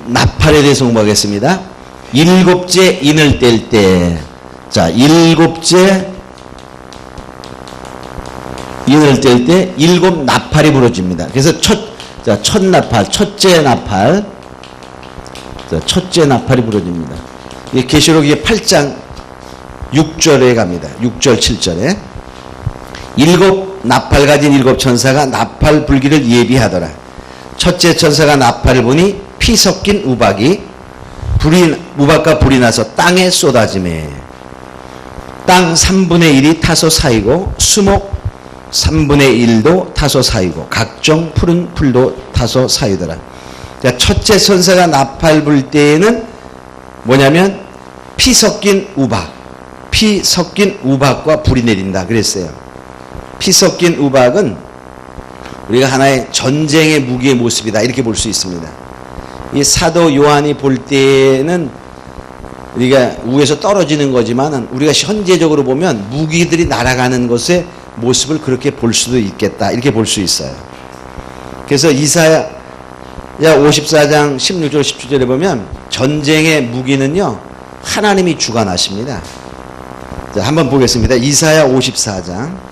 나팔에 대해서 공부하겠습니다. 일곱째 인을 뗄 때, 자, 일곱째 인을 뗄 때 일곱 나팔이 부러집니다. 그래서 첫 나팔, 첫째 나팔, 자, 첫째 나팔이 부러집니다. 이 계시록 8장 6절에 갑니다. 6절, 7절에 일곱 나팔 가진 일곱 천사가 나팔 불기를 예비하더라. 첫째 천사가 나팔을 보니 피 섞인 우박이 우박과 불이 나서 땅에 쏟아지매 땅 3분의 1이 타서 사이고 수목 3분의 1도 타서 사이고 각종 푸른 풀도 타서 사이더라. 자, 첫째 천사가 나팔 불 때에는 뭐냐면 피 섞인 우박과 불이 내린다 그랬어요. 피 섞인 우박은 우리가 하나의 전쟁의 무기의 모습이다 이렇게 볼 수 있습니다. 이 사도 요한이 볼 때는 우리가 위에서 떨어지는 거지만 우리가 현재적으로 보면 무기들이 날아가는 것의 모습을 그렇게 볼 수도 있겠다 이렇게 볼 수 있어요. 그래서 이사야 54장 16절 17절에 보면 전쟁의 무기는요 하나님이 주관하십니다. 자, 한번 보겠습니다. 이사야 54장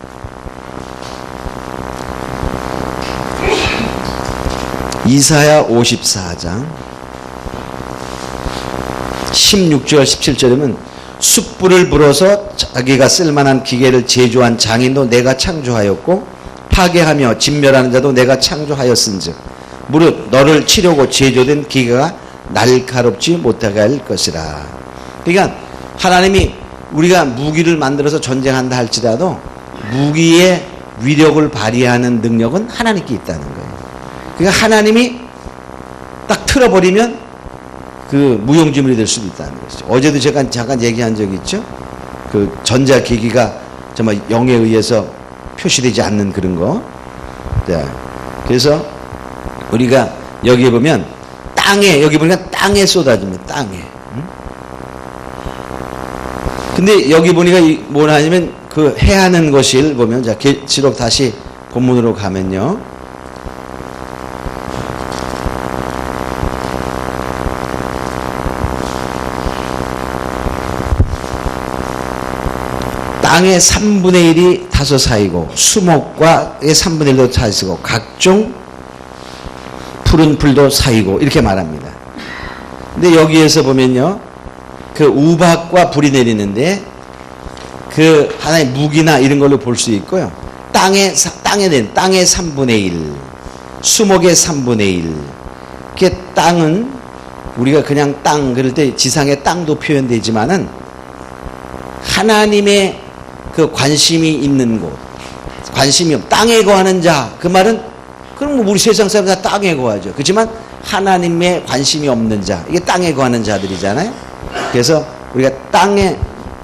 16절 17절이면 숯불을 불어서 자기가 쓸만한 기계를 제조한 장인도 내가 창조하였고 파괴하며 진멸하는 자도 내가 창조하였은즉 무릇 너를 치려고 제조된 기계가 날카롭지 못하게 할 것이라. 그러니까 하나님이 우리가 무기를 만들어서 전쟁한다 할지라도 무기의 위력을 발휘하는 능력은 하나님께 있다는 거예요. 그러니까 하나님이 딱 틀어버리면 그 무용지물이 될 수도 있다는 것이죠. 어제도 제가 잠깐 얘기한 적이 있죠. 그 전자기기가 정말 영에 의해서 표시되지 않는 그런 거. 자, 그래서 우리가 여기 보면 여기 보니까 땅에 쏟아집니다. 땅에. 근데 여기 보니까 뭐라 하냐면 그 해하는 것을 보면 자, 계시록 다시 본문으로 가면요. 땅의 3분의 1이 타서 사이고 수목과의 3분의 1도 타시고 각종 푸른 풀도 사이고 이렇게 말합니다. 근데 여기에서 보면요. 그 우박과 불이 내리는데 그 하나의 무기나 이런 걸로 볼 수 있고요. 땅의 3분의 1, 수목의 3분의 1. 이게 땅은 우리가 그냥 땅 그럴 때 지상의 땅도 표현되지만은 하나님의 그 관심이 있는 곳, 땅에 거하는 자, 그 말은 그럼 우리 세상 사람 다 땅에 거하죠. 그렇지만 하나님의 관심이 없는 자, 이게 땅에 거하는 자들이잖아요. 그래서 우리가 땅에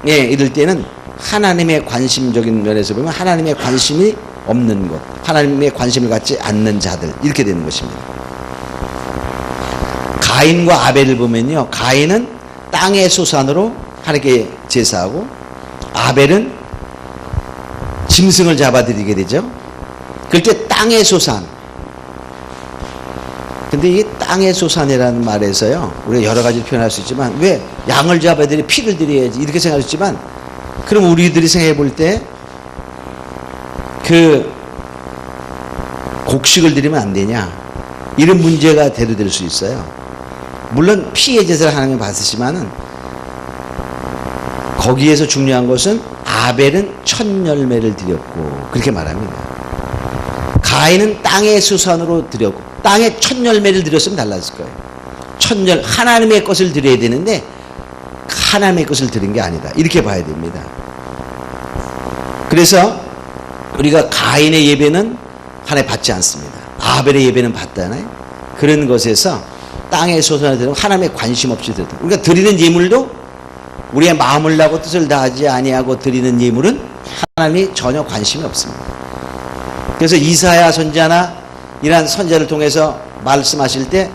이럴 때는 하나님의 관심적인 면에서 보면 하나님의 관심이 없는 곳, 하나님의 관심을 갖지 않는 자들 이렇게 되는 것입니다. 가인과 아벨을 보면요, 가인은 땅의 소산으로 하나님께 제사하고 아벨은 짐승을 잡아들이게 되죠. 그럴 때 땅의 소산. 근데 이 땅의 소산이라는 말에서요, 우리가 여러 가지 표현할 수 있지만, 왜 양을 잡아들이 피를 드려야지 이렇게 생각할 수 있지만, 그럼 우리들이 생각해 볼 때, 그 곡식을 드리면 안 되냐, 이런 문제가 대두될 수 있어요. 물론 피의 제사를 하나님이 받으시지만은 거기에서 중요한 것은 아벨은 첫 열매를 드렸고 그렇게 말합니다. 가인은 땅의 수산으로 드렸고 땅의 첫 열매를 드렸으면 달랐을 거예요. 하나님의 것을 드려야 되는데 하나님의 것을 드린 게 아니다. 이렇게 봐야 됩니다. 그래서 우리가 가인의 예배는 하나님 받지 않습니다. 아벨의 예배는 받잖아요. 그런 것에서 땅의 소산을 드리고 하나님의 관심 없이 드렸다. 우리가 드리는 예물도 우리의 마음을 다하고 뜻을 다하지 아니하고 드리는 예물은 하나님이 전혀 관심이 없습니다. 그래서 이사야 선지자나 이러한 선지자를 통해서 말씀하실 때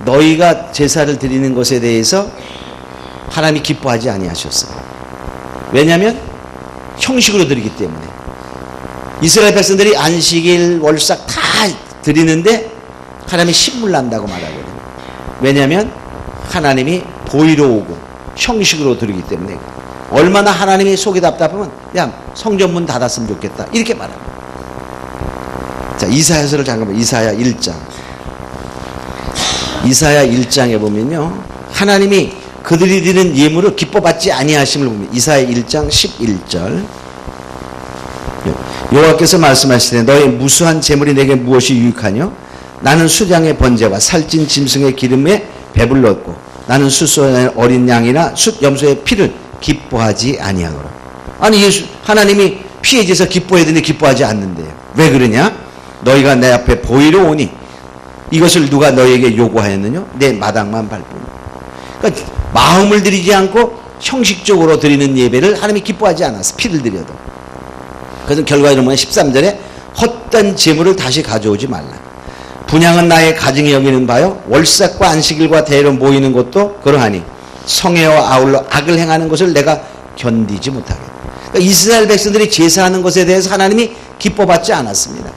너희가 제사를 드리는 것에 대해서 하나님이 기뻐하지 아니하셨어요. 왜냐하면 형식으로 드리기 때문에. 이스라엘 백성들이 안식일, 월삭 다 드리는데 하나님이 신물 난다고 말하거든요. 왜냐하면 하나님이 보이러 오고 형식으로 드리기 때문에 얼마나 하나님이 속이 답답하면 야 성전문 닫았으면 좋겠다 이렇게 말합니다. 자, 이사야서를 잠깐 보면 이사야 1장. 이사야 1장에 보면요. 하나님이 그들이 드리는 예물을 기뻐받지 아니하심을 봅니다. 이사야 1장 11절. 여호와께서 말씀하시되 너의 무수한 재물이 내게 무엇이 유익하뇨? 나는 수장의 번제와 살찐 짐승의 기름에 배불렀고 나는 숫소의 어린 양이나 숫 염소의 피를 기뻐하지 아니하노라. 아니 예수 하나님이 피에 대해서 기뻐해야 되는데 기뻐하지 않는데요. 왜 그러냐? 너희가 내 앞에 보이러 오니 이것을 누가 너희에게 요구하였느냐? 내 마당만 밟으니. 그러니까 마음을 드리지 않고 형식적으로 드리는 예배를 하나님이 기뻐하지 않았어. 피를 드려도. 그래서 결과적으로 보면 13절에 헛된 재물을 다시 가져오지 말라. 분향은 나의 가증히 여기는 바요 월삭과 안식일과 대회로 모이는 것도 그러하니 성회와 아울러 악을 행하는 것을 내가 견디지 못하겠다. 그러니까 이스라엘 백성들이 제사하는 것에 대해서 하나님이 기뻐받지 않았습니다.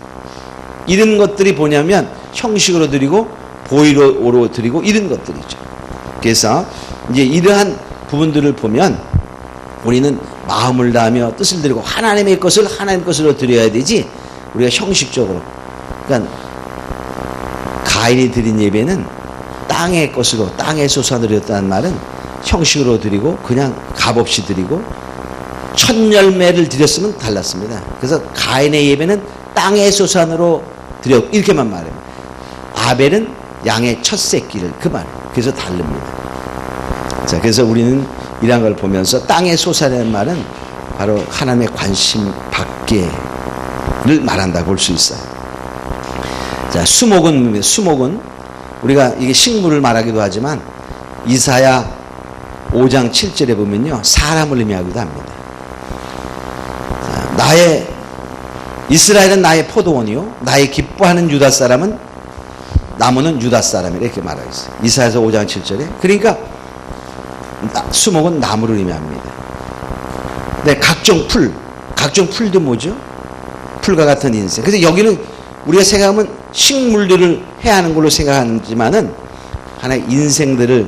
이런 것들이 뭐냐면 형식으로 드리고 보이로로 드리고 이런 것들이죠. 그래서 이제 이러한 부분들을 보면 우리는 마음을 다하며 뜻을 드리고 하나님의 것을 하나님 것으로 드려야 되지 우리가 형식적으로. 그러니까 가인이 드린 예배는 땅의 것으로 땅의 소산으로 드렸다는 말은 형식으로 드리고 그냥 값없이 드리고 첫 열매를 드렸으면 달랐습니다. 그래서 가인의 예배는 땅의 소산으로 드렸고 이렇게만 말해요. 아벨은 양의 첫 새끼를 그 말. 그래서 다릅니다. 자, 그래서 우리는 이런 걸 보면서 땅의 소산이라는 말은 바로 하나님의 관심 밖에를 말한다고 볼 수 있어요. 자, 수목은 우리가 이게 식물을 말하기도 하지만 이사야 5장 7절에 보면요 사람을 의미하기도 합니다. 자, 이스라엘은 나의 포도원이요 나의 기뻐하는 유다 사람은 나무는 유다 사람이라 이렇게 말하고 있어요. 이사야서 5장 7절에. 그러니까 수목은 나무를 의미합니다. 네, 각종 풀도 뭐죠? 풀과 같은 인생. 그래서 여기는 우리가 생각하면 식물들을 해야 하는 걸로 생각하지만은 하나의 인생들을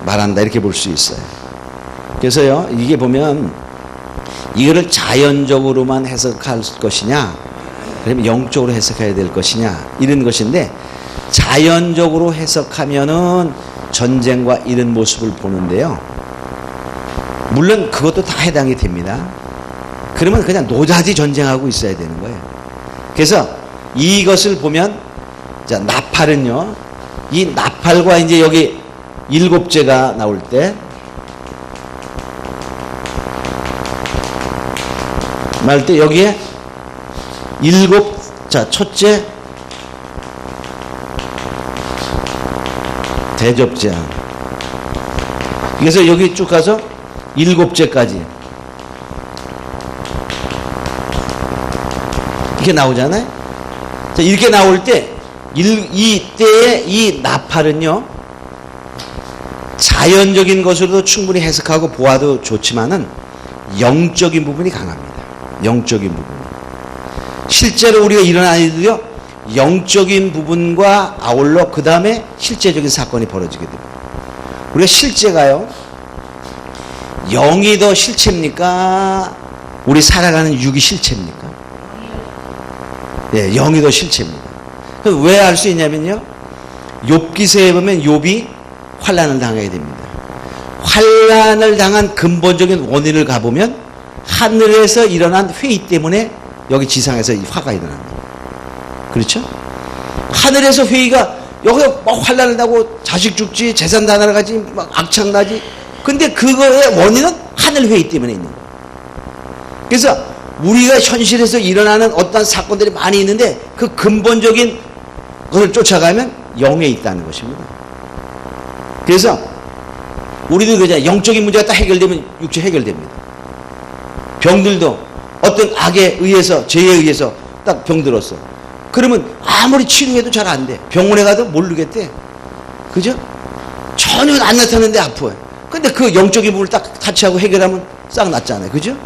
말한다 이렇게 볼 수 있어요. 그래서요 이게 보면 이거를 자연적으로만 해석할 것이냐 그러면 영적으로 해석해야 될 것이냐 이런 것인데 자연적으로 해석하면은 전쟁과 이런 모습을 보는데요. 물론 그것도 다 해당이 됩니다. 그러면 그냥 노자지 전쟁하고 있어야 되는 거예요. 그래서 이것을 보면 자 나팔은요. 이 나팔과 이제 여기 일곱째가 나올 때 말 때 여기에 자 첫째 대접제한. 그래서 여기 쭉 가서 일곱째까지 이렇게 나오잖아요. 자, 이렇게 나올 때 이때의 이 나팔은요 자연적인 것으로도 충분히 해석하고 보아도 좋지만은 영적인 부분이 강합니다. 영적인 부분. 실제로 우리가 일어나는 일들이요 영적인 부분과 아울러 그 다음에 실제적인 사건이 벌어지게 됩니다. 우리가 실제가요 영이 더 실체입니까? 우리 살아가는 육이 실체입니까? 예, 영이 더 실체입니다. 왜 알 수 있냐면요 욥기서에 보면 욥이 환난을 당하게 됩니다. 환난을 당한 근본적인 원인을 가보면 하늘에서 일어난 회의 때문에 여기 지상에서 이 화가 일어납니다. 그렇죠? 하늘에서 회의가 여기 막 환난을 나고 자식 죽지 재산 다 날아가지 막 악창 나지. 근데 그거의 원인은 하늘 회의 때문에 있는 거예요. 그래서 우리가 현실에서 일어나는 어떤 사건들이 많이 있는데 그 근본적인 것을 쫓아가면 영에 있다는 것입니다. 그래서 우리도 그러잖아요. 영적인 문제가 딱 해결되면 육체 해결됩니다. 병들도 어떤 악에 의해서 죄에 의해서 딱 병들었어. 그러면 아무리 치료해도 잘 안 돼. 병원에 가도 모르겠대. 그죠? 전혀 안 나타나는데 아파요. 근데 그 영적인 부분을 딱 타치하고 해결하면 싹 낫잖아요. 그죠?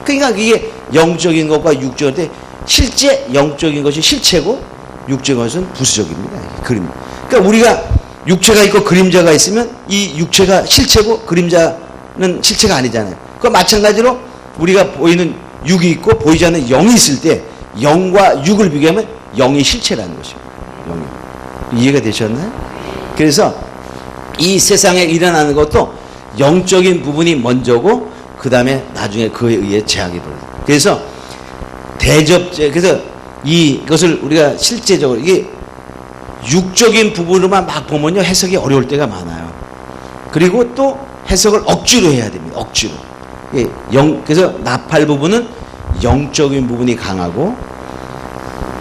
그러니까 이게 영적인 것과 육적인데 실제 영적인 것이 실체고 육적인 것은 부수적입니다. 그러니까 우리가 육체가 있고 그림자가 있으면 이 육체가 실체고 그림자는 실체가 아니잖아요. 그 마찬가지로 우리가 보이는 육이 있고 보이지 않는 영이 있을 때 영과 육을 비교하면 영이 실체라는 것입니다. 영이. 이해가 되셨나요? 그래서 이 세상에 일어나는 것도 영적인 부분이 먼저고 그 다음에 나중에 그에 의해 재앙이 벌어져요. 그래서 그래서 이것을 우리가 실제적으로 이게 육적인 부분으로만 막 보면요 해석이 어려울 때가 많아요. 그리고 또 해석을 억지로 해야 됩니다. 억지로. 그래서 나팔 부분은 영적인 부분이 강하고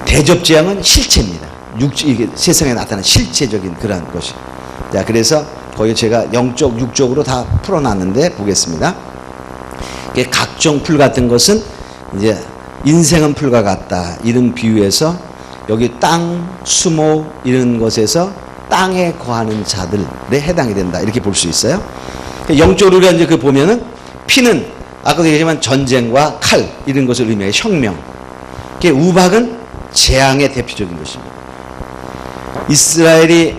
대접재앙은 실체입니다. 이게 세상에 나타나는 실체적인 그런 것이. 자, 그래서 거기 제가 영적, 육적으로 다 풀어놨는데 보겠습니다. 각종 풀 같은 것은 이제 인생은 풀과 같다. 이런 비유에서 여기 땅, 수모 이런 것에서 땅에 거하는 자들에 해당이 된다. 이렇게 볼 수 있어요. 영적으로 우리가 이제 그 보면은 피는 아까도 얘기했지만 전쟁과 칼 이런 것을 의미해요. 혁명. 우박은 재앙의 대표적인 것입니다. 이스라엘이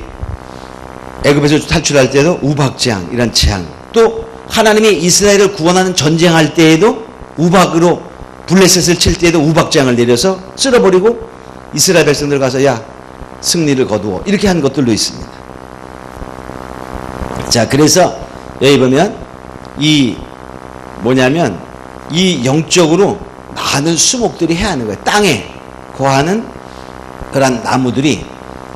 애굽에서 탈출할 때도 우박재앙, 재앙. 또 하나님이 이스라엘을 구원하는 전쟁할 때에도 우박으로 블레셋을 칠 때에도 우박재앙을 내려서 쓸어버리고 이스라엘 백성들 가서 야 승리를 거두어 이렇게 한 것들도 있습니다. 자, 그래서 여기 보면 이 영적으로 많은 수목들이 해야 하는 거예요. 땅에 거하는 그런 나무들이,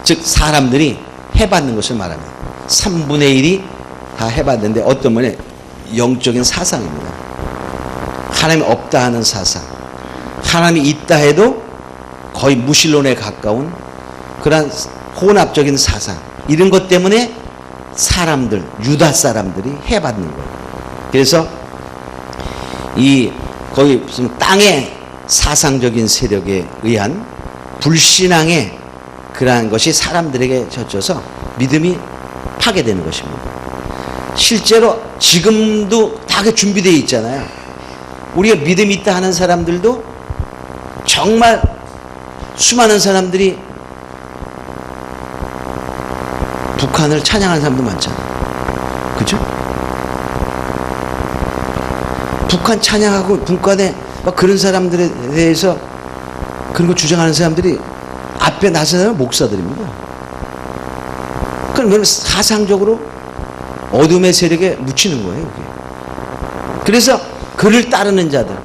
즉 사람들이 해받는 것을 말합니다. 3분의 1이 다 해받는데 어떤 면에 영적인 사상입니다. 하나님이 없다 하는 사상, 하나님이 있다 해도 거의 무신론에 가까운 그런 혼합적인 사상, 이런 것 때문에 사람들, 유다 사람들이 해받는 거예요. 그래서 거기 무슨 땅의 사상적인 세력에 의한 불신앙의 그러한 것이 사람들에게 젖혀서 믿음이 파괴되는 것입니다. 실제로 지금도 다 준비되어 있잖아요. 우리가 믿음이 있다 하는 사람들도 정말 수많은 사람들이 북한을 찬양하는 사람도 많잖아요. 그죠? 북한 찬양하고 북한에 막 그런 사람들에 대해서 그런 거 주장하는 사람들이 앞에 나서는 목사들입니다. 그럼 사상적으로 어둠의 세력에 묻히는 거예요. 그게. 그래서 그를 따르는 자들,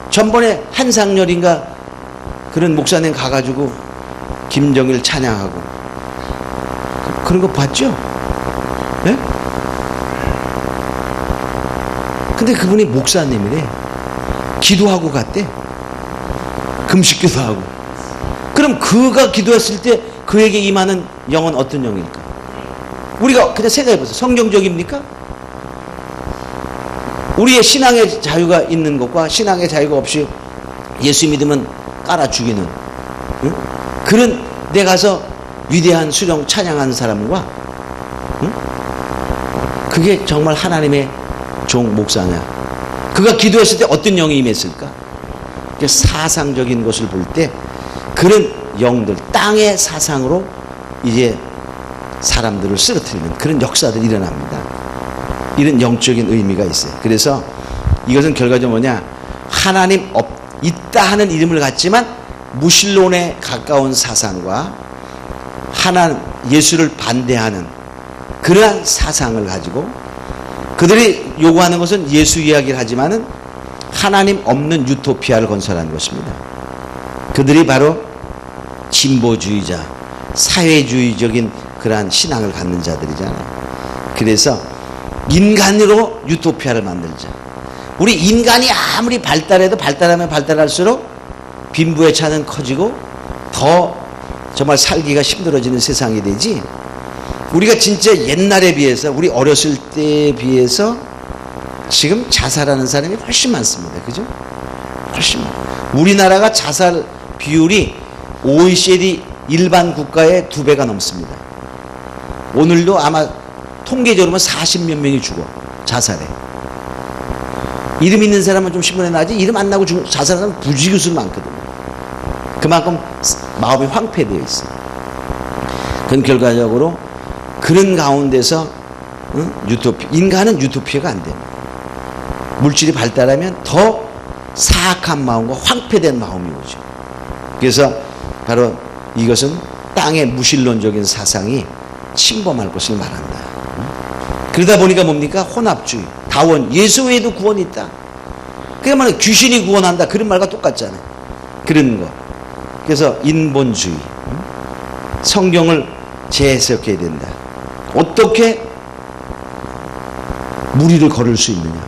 전번에 한상열인가 그런 목사님 가가지고 김정일 찬양하고 그런 거 봤죠? 네? 근데 그분이 목사님이래. 기도하고 갔대. 금식기도 하고. 그럼 그가 기도했을 때 그에게 임하는 영은 어떤 영일까? 우리가 그냥 생각해보세요. 성경적입니까? 우리의 신앙의 자유가 있는 것과 신앙의 자유가 없이 예수 믿으면 깔아 죽이는, 응? 그런 데 가서 위대한 수령 찬양하는 사람과, 응? 그게 정말 하나님의 종 목사냐? 그가 기도했을 때 어떤 영이 임했을까? 사상적인 것을 볼 때 그런 영들, 땅의 사상으로 이제 사람들을 쓰러뜨리는 그런 역사들이 일어납니다. 이런 영적인 의미가 있어요. 그래서 이것은 결과적으로 하나님 있다 하는 이름을 갖지만 무신론에 가까운 사상과 예수를 반대하는 그러한 사상을 가지고 그들이 요구하는 것은 예수 이야기를 하지만은 하나님 없는 유토피아를 건설하는 것입니다. 그들이 바로 진보주의자, 사회주의적인 그러한 신앙을 갖는 자들이잖아요. 그래서 인간으로 유토피아를 만들자. 우리 인간이 아무리 발달해도 발달하면 발달할수록 빈부의 차는 커지고 더 정말 살기가 힘들어지는 세상이 되지. 우리가 진짜 옛날에 비해서, 우리 어렸을 때에 비해서 지금 자살하는 사람이 훨씬 많습니다. 그죠? 훨씬 많아요. 우리나라가 자살 비율이 OECD 일반 국가의 2배가 넘습니다. 오늘도 아마 통계적으로 40몇 명이 죽어. 자살해. 이름 있는 사람은 좀 신문에 나지, 이름 안 나고 자살하는 사람은 부지기수로 많거든요. 그만큼 마음이 황폐되어 있어요. 그건 결과적으로 그런 가운데서 인간은 유토피아가 안 됩니다. 물질이 발달하면 더 사악한 마음과 황폐된 마음이 오죠. 그래서 바로 이것은 땅의 무신론적인 사상이 침범할 것을 말한다. 그러다 보니까 뭡니까? 혼합주의, 다원, 예수 외에도 구원이 있다. 그게 말은 귀신이 구원한다. 그런 말과 똑같잖아요. 그런 거. 그래서 인본주의, 성경을 재해석해야 된다. 어떻게 무리를 걸을 수 있느냐?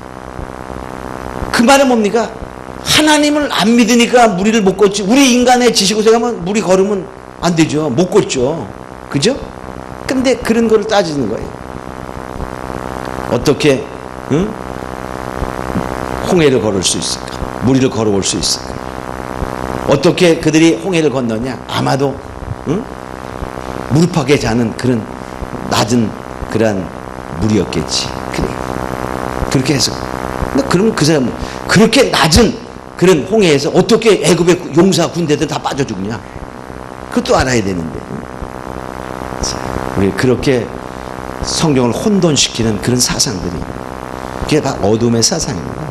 그 말은 뭡니까? 하나님을 안 믿으니까 무리를 못 걷지. 우리 인간의 지식으로 생각하면 무리 걸으면 안 되죠. 못 걷죠. 그죠? 근데 그런 거를 따지는 거예요. 어떻게 홍해를 걸을 수 있을까? 무리를 걸어올 수 있을까? 어떻게 그들이 홍해를 건너냐? 아마도 무릎팍에 자는 그런 낮은 그러한 무리였겠지. 그래. 그렇게 해서. 그러면 그 사람은 그렇게 낮은 그런 홍해에서 어떻게 애굽의 용사 군대들 다 빠져 죽냐? 그것도 알아야 되는데. 우리 그렇게 성경을 혼돈시키는 그런 사상들이, 그게 다 어둠의 사상입니다.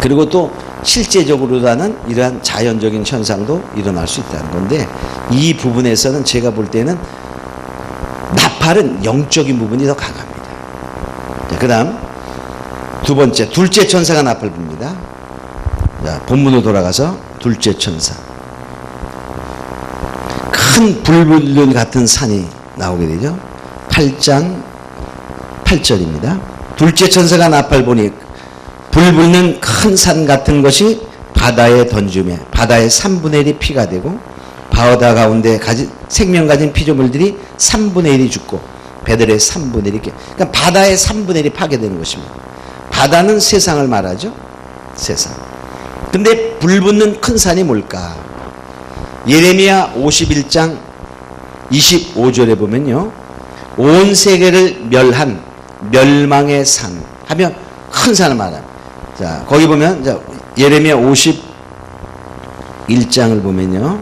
그리고 또 실제적으로라는 이러한 자연적인 현상도 일어날 수 있다는 건데, 이 부분에서는 제가 볼 때는 나팔은 영적인 부분이 더 강합니다. 그 다음 두 번째, 둘째 천사가 나팔 붑니다. 자, 본문으로 돌아가서 둘째 천사, 큰 불불 같은 산이 나오게 되죠. 8장 8절입니다. 둘째 천사가 나팔 보니 불 붙는 큰 산 같은 것이 바다에 던지며 바다의 3분의 1이 피가 되고 바다 가운데 생명 가진 피조물들이 3분의 1이 죽고 배들의 3분의 1이 그러니까 바다의 3분의 1이 파괴되는 것입니다. 바다는 세상을 말하죠. 세상. 근데 불 붙는 큰 산이 뭘까? 예레미야 51장 25절에 보면요, 온 세계를 멸한 멸망의 산 하면 큰 산을 말합니다. 자, 거기 보면, 자, 예레미야 51장을 보면요,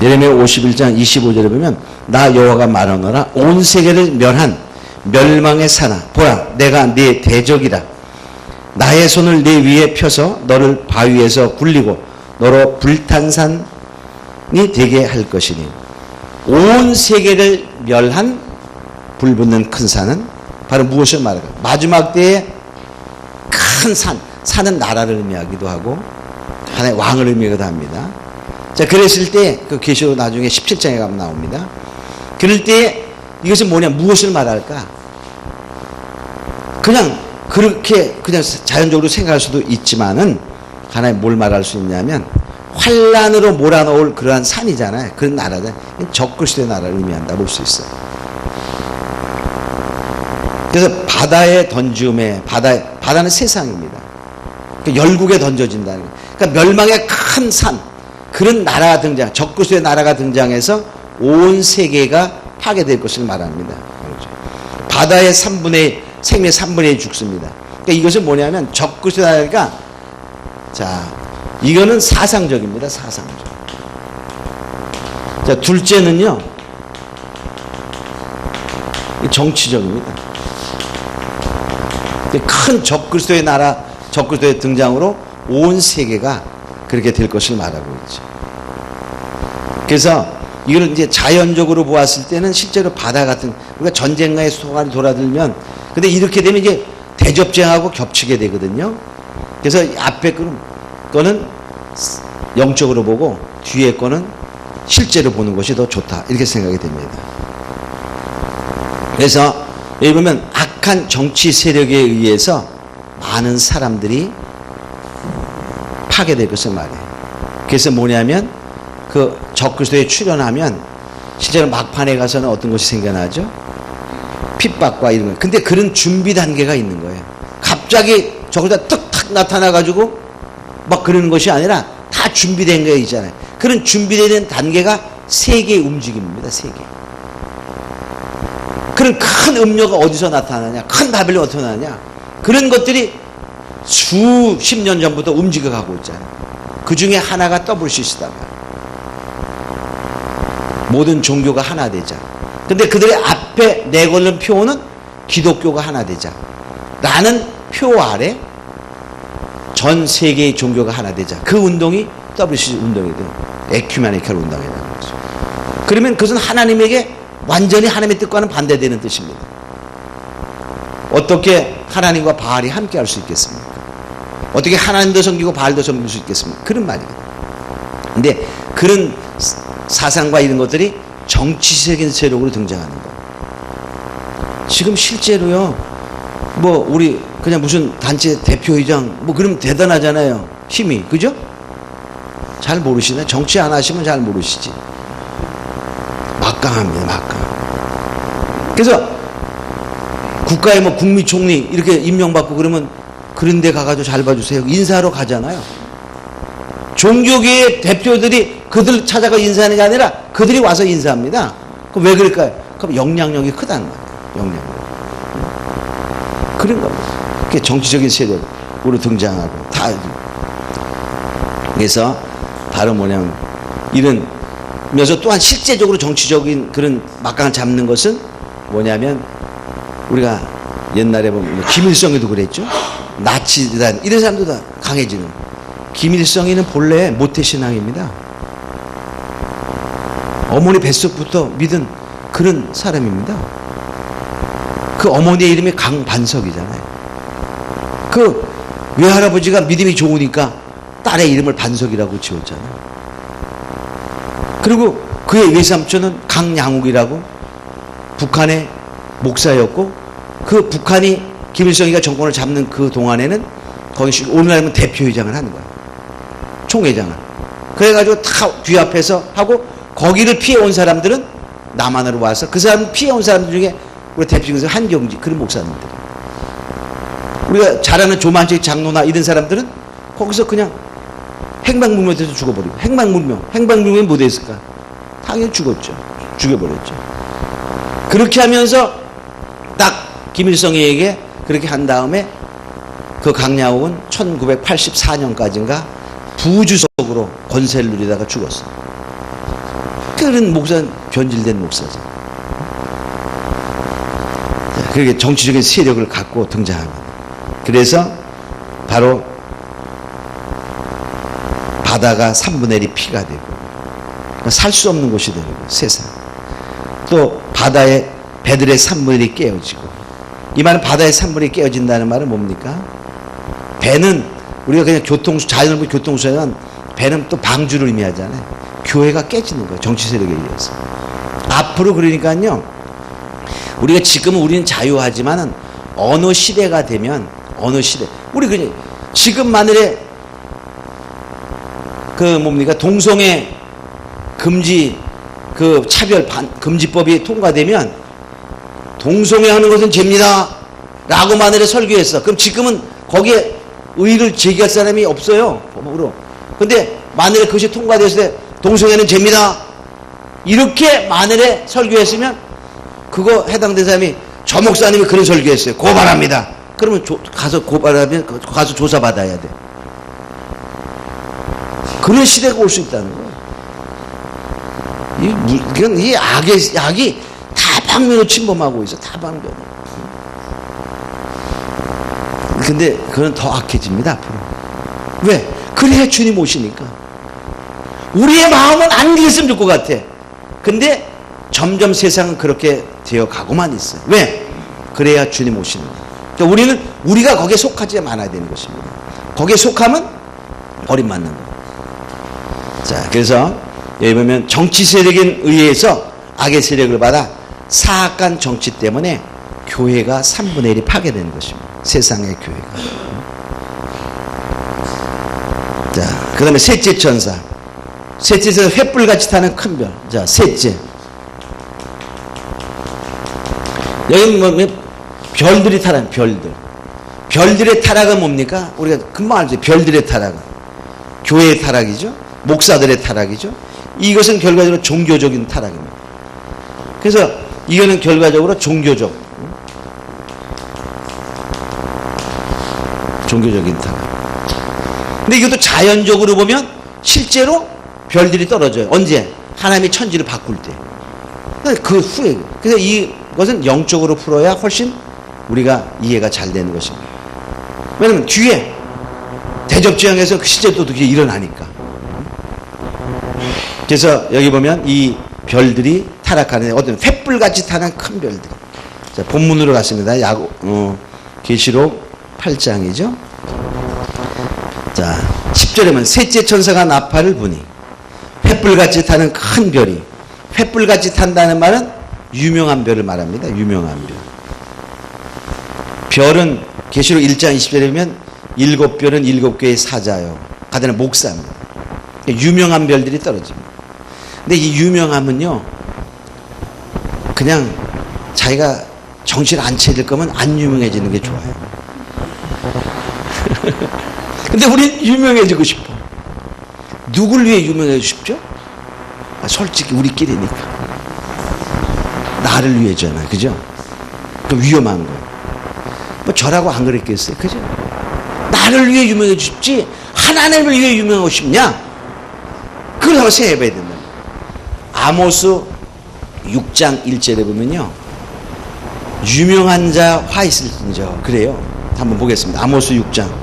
예레미야 51장 25절에 보면, 나 여호와가 말하노라, 온 세계를 멸한 멸망의 산아, 보라, 내가 네 대적이라. 나의 손을 네 위에 펴서 너를 바위에서 굴리고 너로 불탄산이 되게 할 것이니. 온 세계를 멸한 불붙는 큰 산은 바로 무엇을 말할까? 마지막 때에 큰 산, 산은 나라를 의미하기도 하고 하나의 왕을 의미하기도 합니다. 자, 그랬을 때 그 계시록 나중에 17장에 가면 나옵니다. 그럴 때 이것은 뭐냐, 무엇을 말할까? 그냥 그렇게 그냥 자연적으로 생각할 수도 있지만은 하나의 뭘 말할 수 있냐면 환란으로 몰아넣을 그러한 산이잖아요. 그런 나라잖아요. 적그리스도의 나라를 의미한다 볼 수 있어요. 그래서 바다에 던지음에 바다는 세상입니다. 그러니까 열국에 던져진다는 거예요. 그러니까 멸망의 큰 산, 그런 나라가 등장, 적그리스도의 나라가 등장해서 온 세계가 파괴될 것을 말합니다. 바다의 3분의 1, 생명의 3분의 1이 죽습니다. 그러니까 이것은 뭐냐면 적그리스도의 나라가, 자, 이거는 사상적입니다. 사상적. 자, 둘째는요, 정치적입니다. 큰 적그리스도의 나라, 적그리스도의 등장으로 온 세계가 그렇게 될 것을 말하고 있죠. 그래서 이걸 이제 자연적으로 보았을 때는 실제로 바다 같은, 우리가 전쟁과의 소관이 돌아들면, 근데 이렇게 되면 이제 대접쟁하고 겹치게 되거든요. 그래서 앞에 거는 영적으로 보고 뒤에 거는 실제로 보는 것이 더 좋다, 이렇게 생각이 됩니다. 그래서 여기 보면 악한 정치 세력에 의해서 많은 사람들이 파괴될 것을 말해요. 그래서 뭐냐면 그 적그리스도에 출연하면 실제로 막판에 가서는 어떤 것이 생겨나죠? 핍박과 이런 거. 근데 그런 준비 단계가 있는 거예요. 갑자기 적그리스도가 탁 나타나가지고 막 그러는 것이 아니라 다 준비된 게 있잖아요. 그런 준비되는 단계가 세계의 움직임입니다. 세계. 그런 큰 음료가 어디서 나타나냐? 큰 바벨론이 어디서 나타나냐? 그런 것들이 수십 년 전부터 움직여가고 있잖아요. 그 중에 하나가 WCC다. 모든 종교가 하나 되자. 근데 그들의 앞에 내걸는 표어는 기독교가 하나 되자. 라는 표 아래 전 세계의 종교가 하나 되자. 그 운동이 WCG 운동이 돼요. 에큐메니컬 운동이라는 거죠. 그러면 그것은 하나님에게 완전히 하나님의 뜻과는 반대되는 뜻입니다. 어떻게 하나님과 바알이 함께 할 수 있겠습니까? 어떻게 하나님도 섬기고 바알도 섬길 수 있겠습니까? 그런 말이거든요. 근데 그런 사상과 이런 것들이 정치적인 세력으로 등장하는 거예요. 지금 실제로요, 뭐 우리 그냥 무슨 단체 대표의장 뭐 그러면 대단하잖아요. 힘이. 그죠? 잘 모르시네. 정치 안 하시면 잘 모르시지. 막강합니다. 막강. 그래서 국가의 뭐 국무총리 이렇게 임명받고 그러면 그런 데 가가지고 잘 봐주세요. 인사하러 가잖아요. 종교계의 대표들이 그들 찾아가 인사하는 게 아니라 그들이 와서 인사합니다. 그럼 왜 그럴까요? 그럼 영향력이 크다는 거예요. 영향력. 그런 겁니다. 그게 정치적인 세력으로 등장하고 다. 그래서 바로 뭐냐면 이러면서 또한 실제적으로 정치적인 그런 막강을 잡는 것은 뭐냐면 우리가 옛날에 보면 김일성이도 그랬죠. 나치단 이런 사람도 다 강해지는. 김일성이는 본래 모태신앙입니다. 어머니 뱃속부터 믿은 그런 사람입니다. 그 어머니의 이름이 강반석이잖아요. 그 외할아버지가 믿음이 좋으니까 딸의 이름을 반석이라고 지었잖아요. 그리고 그의 외삼촌은 강양욱이라고 북한의 목사였고, 그 북한이 김일성이가 정권을 잡는 그 동안에는 거기 오늘날은 대표회장을 하는 거야. 총회장을. 그래가지고 다 뒤앞에서 하고, 거기를 피해온 사람들은 남한으로 와서 그 사람 피해온 사람들 중에 우리 대표적인 한경지 그런 목사님들. 우리가 잘 아는 조만식 장로나 이런 사람들은 거기서 그냥 행방불명에서 죽어버리고. 행방불명이 뭐 됐을까? 당연히 죽었죠. 죽여버렸죠. 그렇게 하면서 딱 김일성에게 그렇게 한 다음에 그 강야옥은 1984년까지인가 부주석으로 권세를 누리다가 죽었어. 그런 목사는 변질된 목사죠. 그렇게 정치적인 세력을 갖고 등장합니다. 그래서 바로 바다가 3분의 1이 피가 되고 살 수 없는 곳이 되는 거예요. 세상. 또 바다의 배들의 3분의 1이 깨어지고. 이 말은 바다의 3분의 1이 깨어진다는 말은 뭡니까? 배는 우리가 그냥 자연을 교통수에는 배는 또 방주를 의미하잖아요. 교회가 깨지는 거예요. 정치 세력에 의해서. 앞으로 그러니까요. 우리가 지금은 우리는 자유하지만은 어느 시대가 되면 어느 시대. 우리 그냥 지금 만일에 그 뭡니까? 동성애 금지 그 차별 금지법이 통과되면 동성애 하는 것은 죄입니다. 라고 만일에 설교했어. 그럼 지금은 거기에 의의를 제기할 사람이 없어요. 법으로. 근데 만일에 그것이 통과됐을 때 동성애는 죄입니다. 이렇게 만일에 설교했으면 그거 해당된 사람이 저 목사님이 그런 설교했어요. 고발합니다. 그러면 가서 고발하면 가서 조사받아야 돼. 그런 시대가 올 수 있다는 거예요. 이 악이 다방면으로 침범하고 있어. 다방면으로. 근데 그건 더 악해집니다. 앞으로. 왜? 그래야 주님 오시니까. 우리의 마음은 안 그랬으면 좋을 것 같아. 근데 점점 세상은 그렇게 되어 가고만 있어요. 왜? 그래야 주님 오시는 거예요. 그러니까 우리가 거기에 속하지 않아야 되는 것입니다. 거기에 속하면 버림받는 거예요. 자, 그래서 여기 보면 정치 세력에 의해서 악의 세력을 받아 사악한 정치 때문에 교회가 3분의 1이 파괴되는 것입니다. 세상의 교회가. 자, 그 다음에 셋째 천사. 셋째 천사 횃불같이 타는 큰 별. 자, 셋째. 여기 보면 별들이 타라는 별들. 별들의 타락은 뭡니까? 우리가 금방 알죠. 별들의 타락은. 교회의 타락이죠. 목사들의 타락이죠. 이것은 결과적으로 종교적인 타락입니다. 그래서 이거는 결과적으로 종교적인 타락. 근데 이것도 자연적으로 보면 실제로 별들이 떨어져요. 언제? 하나님이 천지를 바꿀 때. 그 후에. 그래서 이것은 영적으로 풀어야 훨씬 우리가 이해가 잘 되는 것입니다. 왜냐면 뒤에 대접지향에서 그 시제도 그게 일어나니까. 그래서 여기 보면 이 별들이 타락하는 어떤 횃불같이 타는 큰 별들. 자, 본문으로 갔습니다. 계시록 8장이죠. 자, 10절에 보면 셋째 천사가 나팔을 부니 횃불같이 타는 큰 별이, 횃불같이 탄다는 말은 유명한 별을 말합니다. 유명한 별. 별은 계시록 1장 20절에 보면 7별은 7개의 사자요. 가다는 목사입니다. 유명한 별들이 떨어집니다. 근데 이 유명함은요, 그냥 자기가 정신 안 차릴 거면 안 유명해지는 게 좋아요. 근데 우린 유명해지고 싶어. 누굴 위해 유명해지고 싶죠? 솔직히 우리끼리니까. 나를 위해잖아요. 그죠? 그 위험한 거예요. 뭐 저라고 안 그랬겠어요. 그죠? 나를 위해 유명해지고 싶지 하나님을 위해 유명하고 싶냐? 그걸 한번 생각해 봐야 된다. 아모스 6장 1절에 보면요, 유명한 자 화 있을진저, 그래요. 한번 보겠습니다. 아모스 6장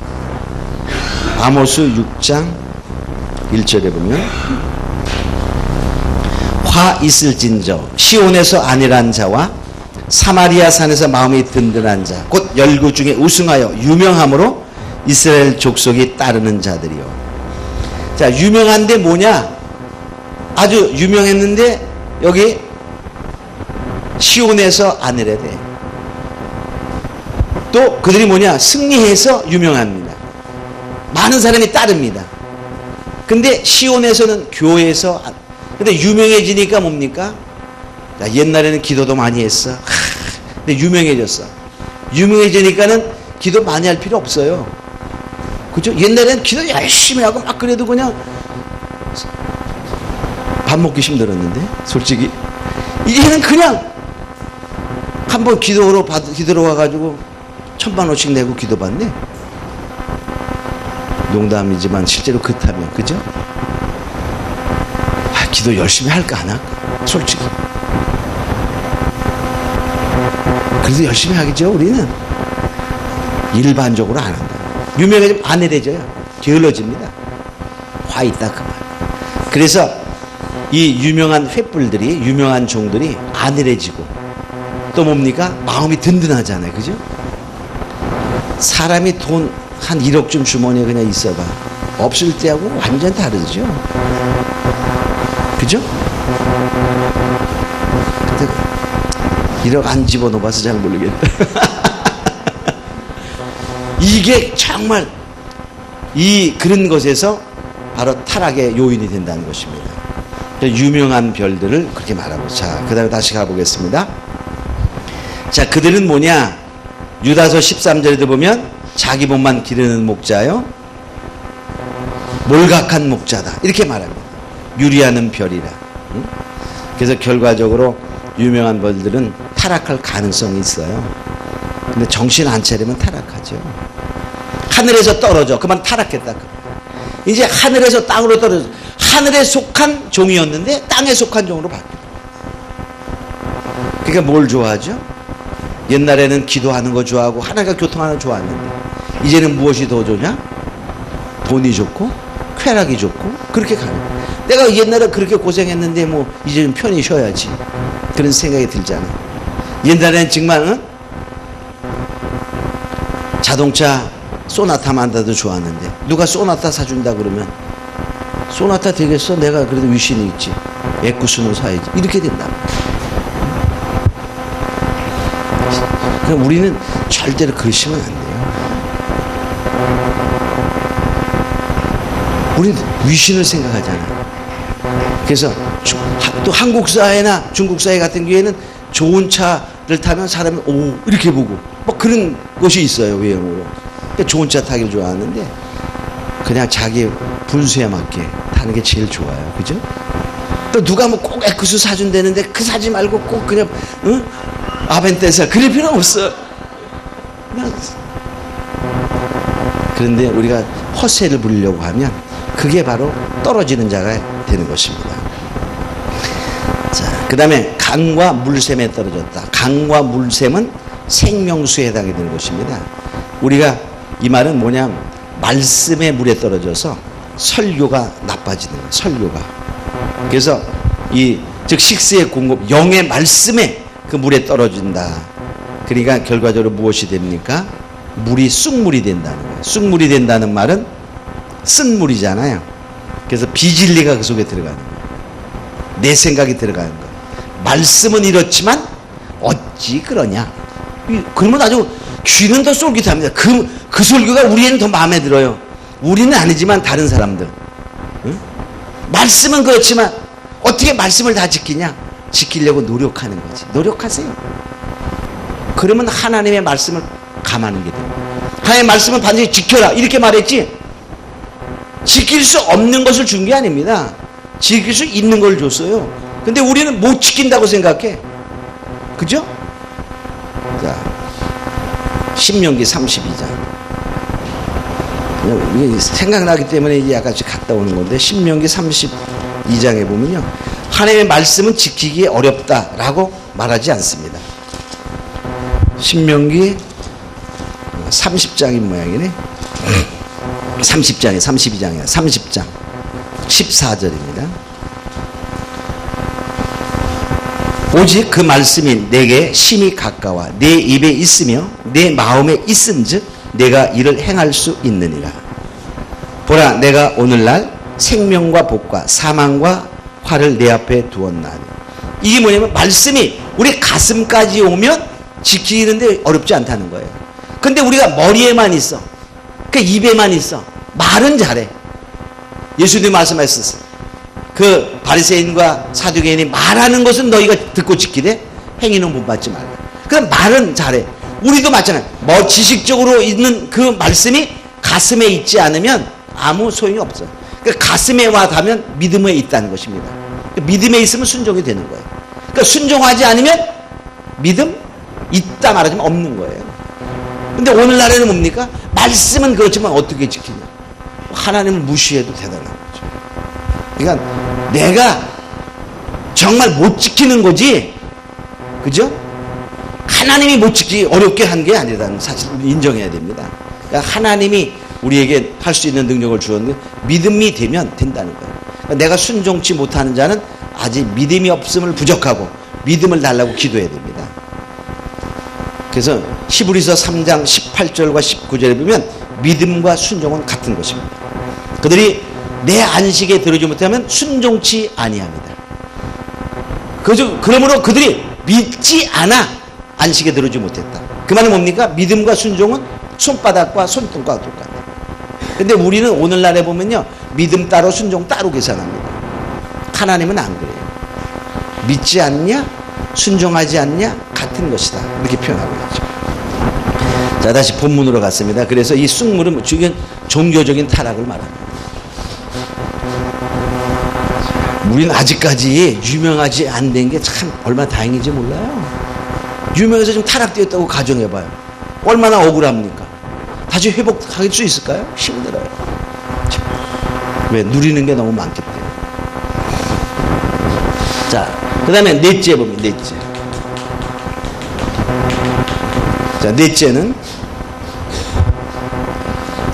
1절에 보면 화 있을진저 시온에서 안일한 자와 사마리아 산에서 마음이 든든한 자 곧 열국 중에 우승하여 유명함으로 이스라엘 족속이 따르는 자들이요. 자, 유명한데 뭐냐? 아주 유명했는데 여기 시온에서 안일하대. 또 그들이 뭐냐? 승리해서 유명합니다. 많은 사람이 따릅니다. 근데 시온에서는 교회에서, 근데 유명해지니까 뭡니까? 자, 옛날에는 기도도 많이 했어. 근데 유명해졌어. 유명해지니까는 기도 많이 할 필요 없어요. 그죠? 옛날에는 기도 열심히 하고 막 그래도 그냥 밥 먹기 힘들었는데, 솔직히. 이제는 그냥 한번 기도로 와가지고 1,000만 원씩 내고 기도 받네. 농담이지만 실제로 그렇다면, 그죠? 기도 열심히 할까 안 할까? 솔직히. 그래도 열심히 하겠죠, 우리는. 일반적으로 안 한다. 유명해지면 안일해져요. 게을러집니다. 화 있다, 그만. 그래서 이 유명한 횃불들이, 유명한 종들이 안일해지고, 또 뭡니까? 마음이 든든하잖아요. 그죠? 사람이 돈 한 1억쯤 주머니에 그냥 있어봐. 없을 때하고 완전 다르죠. 그죠? 근데 1억 안 집어넣어봐서 잘 모르겠다. 이게 정말 그런 것에서 바로 타락의 요인이 된다는 것입니다. 유명한 별들을 그렇게 말하고. 자, 그 다음에 다시 가보겠습니다. 자, 그들은 뭐냐? 유다서 13절에도 보면 자기 몸만 기르는 목자요, 몰각한 목자다, 이렇게 말합니다. 유리하는 별이라. 그래서 결과적으로 유명한 별들은 타락할 가능성이 있어요. 근데 정신 안 차리면 타락하죠. 하늘에서 떨어져. 그만 타락했다. 이제 하늘에서 땅으로 떨어져. 하늘에 속한 종이었는데 땅에 속한 종으로 바뀌어. 그러니까 뭘 좋아하죠? 옛날에는 기도하는 거 좋아하고 하나님과 교통하는 거 좋아했는데 이제는 무엇이 더 좋냐? 돈이 좋고 쾌락이 좋고 그렇게 가는 거야. 내가 옛날에 그렇게 고생했는데 뭐 이제는 편히 쉬어야지, 그런 생각이 들잖아. 옛날에는 정말 자동차 소나타만 타도 좋았는데 누가 소나타 사준다 그러면 소나타 되겠어? 내가 그래도 위신이 있지, 에쿠스는 사야지, 이렇게 된다. 그럼 우리는 절대로 그러시면 안 돼요. 우리는 위신을 생각하잖아요. 그래서 또 한국 사회나 중국 사회 같은 경우에는 좋은 차를 타면 사람이 오 이렇게 보고 뭐 그런 것이 있어요, 외형으로. 그러니까 좋은 차 타기를 좋아하는데 그냥 자기 분수에 맞게 타는 게 제일 좋아요. 그죠? 또 누가 뭐 꼭 에쿠스 사준다는데 그 사지 말고 꼭 그냥 아벤떼사 그럴 필요 없어. 그런데 우리가 허세를 부리려고 하면 그게 바로 떨어지는 자가 되는 것입니다. 그 다음에 강과 물샘에 떨어졌다. 강과 물샘은 생명수에 해당이 되는 것입니다. 우리가 이 말은 뭐냐면 말씀의 물에 떨어져서 설교가 나빠지는 거예요. 설교가. 그래서 즉 식스의 공급, 영의 말씀에 그 물에 떨어진다. 그러니까 결과적으로 무엇이 됩니까? 물이 쑥물이 된다는 거예요. 쑥물이 된다는 말은 쓴 물이잖아요. 그래서 비진리가 그 속에 들어가는 거예요. 내 생각이 들어가는 거예요. 말씀은 이렇지만 어찌 그러냐. 그러면 아주 귀는 더 쫄깃합니다. 그 설교가 우리에는 더 마음에 들어요. 우리는 아니지만 다른 사람들. 응? 말씀은 그렇지만 어떻게 말씀을 다 지키냐? 지키려고 노력하는 거지. 노력하세요. 그러면 하나님의 말씀을 감하는 게 돼요. 하나님의 말씀은 반드시 지켜라 이렇게 말했지, 지킬 수 없는 것을 준 게 아닙니다. 지킬 수 있는 걸 줬어요. 근데 우리는 못 지킨다고 생각해. 그죠? 자, 신명기 32장. 이게 생각나기 때문에 이제 약간씩 갔다 오는 건데, 신명기 32장에 보면요, 하나님의 말씀은 지키기 어렵다라고 말하지 않습니다. 신명기 30장인 모양이네. 30장에 32장이야. 30장 14절입니다. 오직 그 말씀이 내게 심히 가까워 내 입에 있으며 내 마음에 있은즉 내가 이를 행할 수 있느니라. 보라, 내가 오늘날 생명과 복과 사망과 화를 내 앞에 두었나니. 이게 뭐냐면 말씀이 우리 가슴까지 오면 지키는데 어렵지 않다는 거예요. 근데 우리가 머리에만 있어, 그 입에만 있어, 말은 잘해. 예수님 말씀하셨어요. 그 바리새인과 사두개인이 말하는 것은 너희가 듣고 지키되 행위는 못 받지 말라. 그럼 말은 잘해. 우리도 마찬가지. 뭐 지식적으로 있는 그 말씀이 가슴에 있지 않으면 아무 소용이 없어요. 그러니까 가슴에 와 닿으면 믿음에 있다는 것입니다. 믿음에 있으면 순종이 되는 거예요. 그러니까 순종하지 않으면 믿음 있다 말하지만 없는 거예요. 근데 오늘날에는 뭡니까? 말씀은 그렇지만 어떻게 지키냐? 하나님을 무시해도 대단한 거죠. 그러니까 내가 정말 못 지키는 거지, 그죠? 하나님이 못 지키기 어렵게 한 게 아니라는 사실을 인정해야 됩니다. 그러니까 하나님이 우리에게 할 수 있는 능력을 주었는데 믿음이 되면 된다는 거예요. 그러니까 내가 순종치 못하는 자는 아직 믿음이 없음을 부족하고 믿음을 달라고 기도해야 됩니다. 그래서 히브리서 3장 18절과 19절에 보면 믿음과 순종은 같은 것입니다. 그들이 내 안식에 들어오지 못하면 순종치 아니합니다. 그러므로 그들이 믿지 않아 안식에 들어오지 못했다. 그 말은 뭡니까? 믿음과 순종은 손바닥과 손등과 똑같다. 근데 우리는 오늘날에 보면요, 믿음 따로 순종 따로 계산합니다. 하나님은 안 그래요. 믿지 않냐? 순종하지 않냐? 같은 것이다. 이렇게 표현하고 있죠. 자, 다시 본문으로 갔습니다. 그래서 이 쑥물은 종교적인 타락을 말합니다. 우리는 아직까지 유명하지 안 된 게 참 얼마나 다행인지 몰라요. 유명해서 좀 타락되었다고 가정해봐요. 얼마나 억울합니까? 다시 회복할 수 있을까요? 힘들어요. 왜? 누리는 게 너무 많기 때문에. 자, 그 다음에 넷째 보면 넷째. 자, 넷째는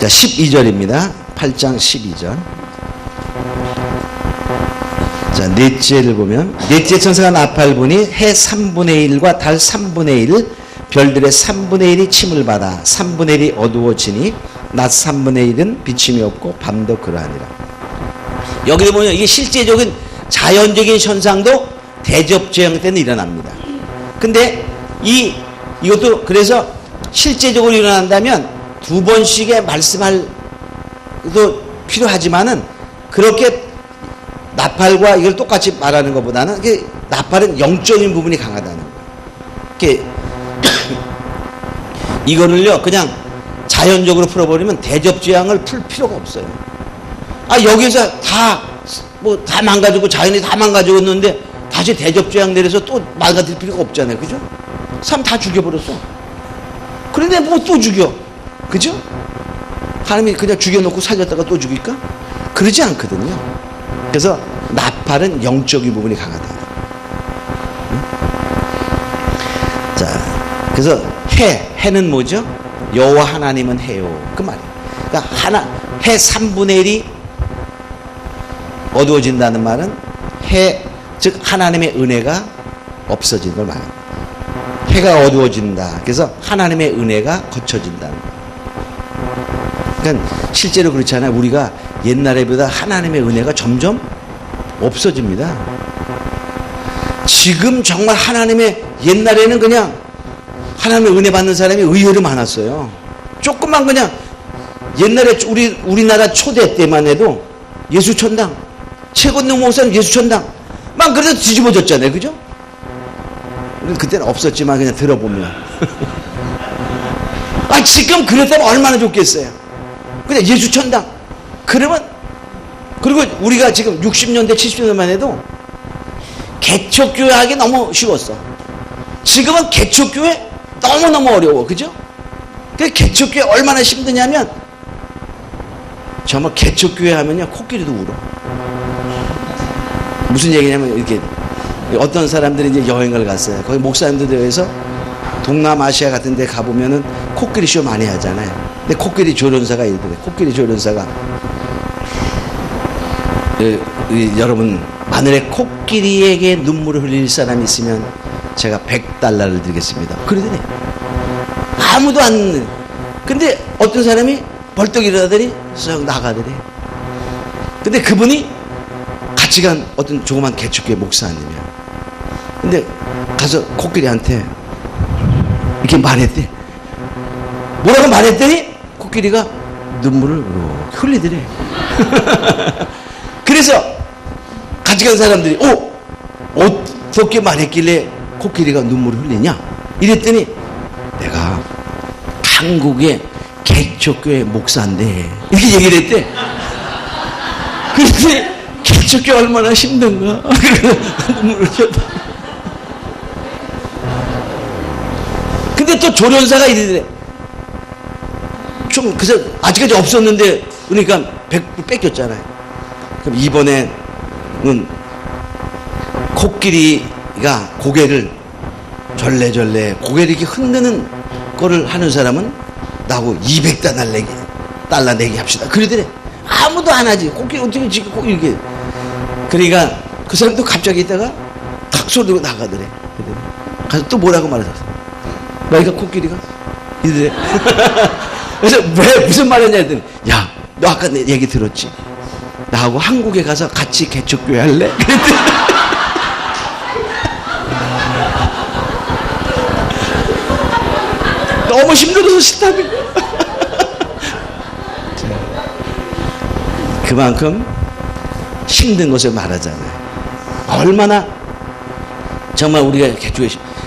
자 12절입니다. 8장 12절. 자, 넷째를 보면 넷째 천사가 나팔 부니 해 3분의 1과 달 3분의 1, 별들의 3분의 1이 침을 받아 3분의 1이 어두워지니 낮 3분의 1은 비침이 없고 밤도 그러하니라. 여기도 보면 이게 실제적인 자연적인 현상도 대접재앙 때는 일어납니다. 근데 이것도 그래서 실제적으로 일어난다면 두 번씩의 말씀할 도 필요하지만은 그렇게 나팔과 이걸 똑같이 말하는 것보다는 나팔은 영적인 부분이 강하다는 거예요. 이거를요 그냥 자연적으로 풀어버리면 대접재앙을 풀 필요가 없어요. 여기서 다 망가지고 자연이 다 망가졌는데 다시 대접재앙 내려서 또 망가질 필요가 없잖아요. 그죠? 사람 다 죽여버렸어. 그런데 뭐 또 죽여. 그죠? 하나님이 그냥 죽여놓고 살렸다가 또 죽일까? 그러지 않거든요. 그래서 나팔은 영적인 부분이 강하다. 자, 그래서 해는 뭐죠? 여호와 하나님은 해요. 그 말이에요. 그러니까 해 3분의 1이 어두워진다는 말은 즉 하나님의 은혜가 없어진 걸 말합니다. 해가 어두워진다. 그래서 하나님의 은혜가 거쳐진다는 거예요. 그러니까 실제로 그렇잖아요. 우리가 옛날에보다 하나님의 은혜가 점점 없어집니다. 지금 정말 옛날에는 그냥 하나님의 은혜 받는 사람이 의외로 많았어요. 조금만 그냥 옛날에 우리나라 초대 때만 해도 예수천당, 최건능 목사님 예수천당 막 그래서 뒤집어졌잖아요. 그죠? 우리는 그때는 없었지만 그냥 들어보면 지금 그랬다면 얼마나 좋겠어요. 그냥 예수천당 그러면, 그리고 우리가 지금 60년대 70년대만 해도 개척교회 하기 너무 쉬웠어. 지금은 개척교회 너무너무 어려워. 그죠? 그 개척교회 얼마나 힘드냐면 정말 개척교회 하면요 코끼리도 울어. 무슨 얘기냐면 이렇게 어떤 사람들이 이제 여행을 갔어요. 거기 목사님들 대회에서 동남아시아 같은 데 가보면은 코끼리 쇼 많이 하잖아요. 근데 코끼리 조련사가 이러더래. 코끼리 조련사가 여러분 하늘에 코끼리에게 눈물을 흘릴 사람이 있으면 제가 $100를 드리겠습니다. 그러더니 아무도 안. 근데 어떤 사람이 벌떡 일어나더니 쓱 나가더래. 근데 그분이 같이 간 어떤 조그만 개척교회 목사님이야. 근데 가서 코끼리한테 이렇게 말했대. 뭐라고 말했더니 코끼리가 눈물을 흘리더래. 그래서 같이 간 사람들이 어떻게 말했길래 코끼리가 눈물을 흘리냐 이랬더니 내가 한국의 개척교회 목사인데 이렇게 얘기를 했대. 그랬더니 개척교회 얼마나 힘든가 눈물을 흘렸다. 근데 또 조련사가 이러더래. 좀 그래서 아직까지 없었는데 그러니까 100불 뺏겼잖아요. 그럼 이번에는 코끼리가 고개를 절레절레 고개를 이렇게 흔드는 거를 하는 사람은 나하고 $200 내기 합시다. 그러더래. 아무도 안 하지. 코끼리 어떻게 지금 꼭 이렇게. 그러니까 그 사람도 갑자기 있다가 탁 소리 들고 나가더래. 가서 또 뭐라고 말했어. 그러니까 코끼리가 이러더래. 그래서 왜 무슨 말이냐 했더니 야, 너 아까 내 얘기 들었지? 나하고 한국에 가서 같이 개척교회 할래? 그랬더니 너무 힘들어서 싫다고. 그만큼 힘든 것을 말하잖아요. 얼마나 정말 우리가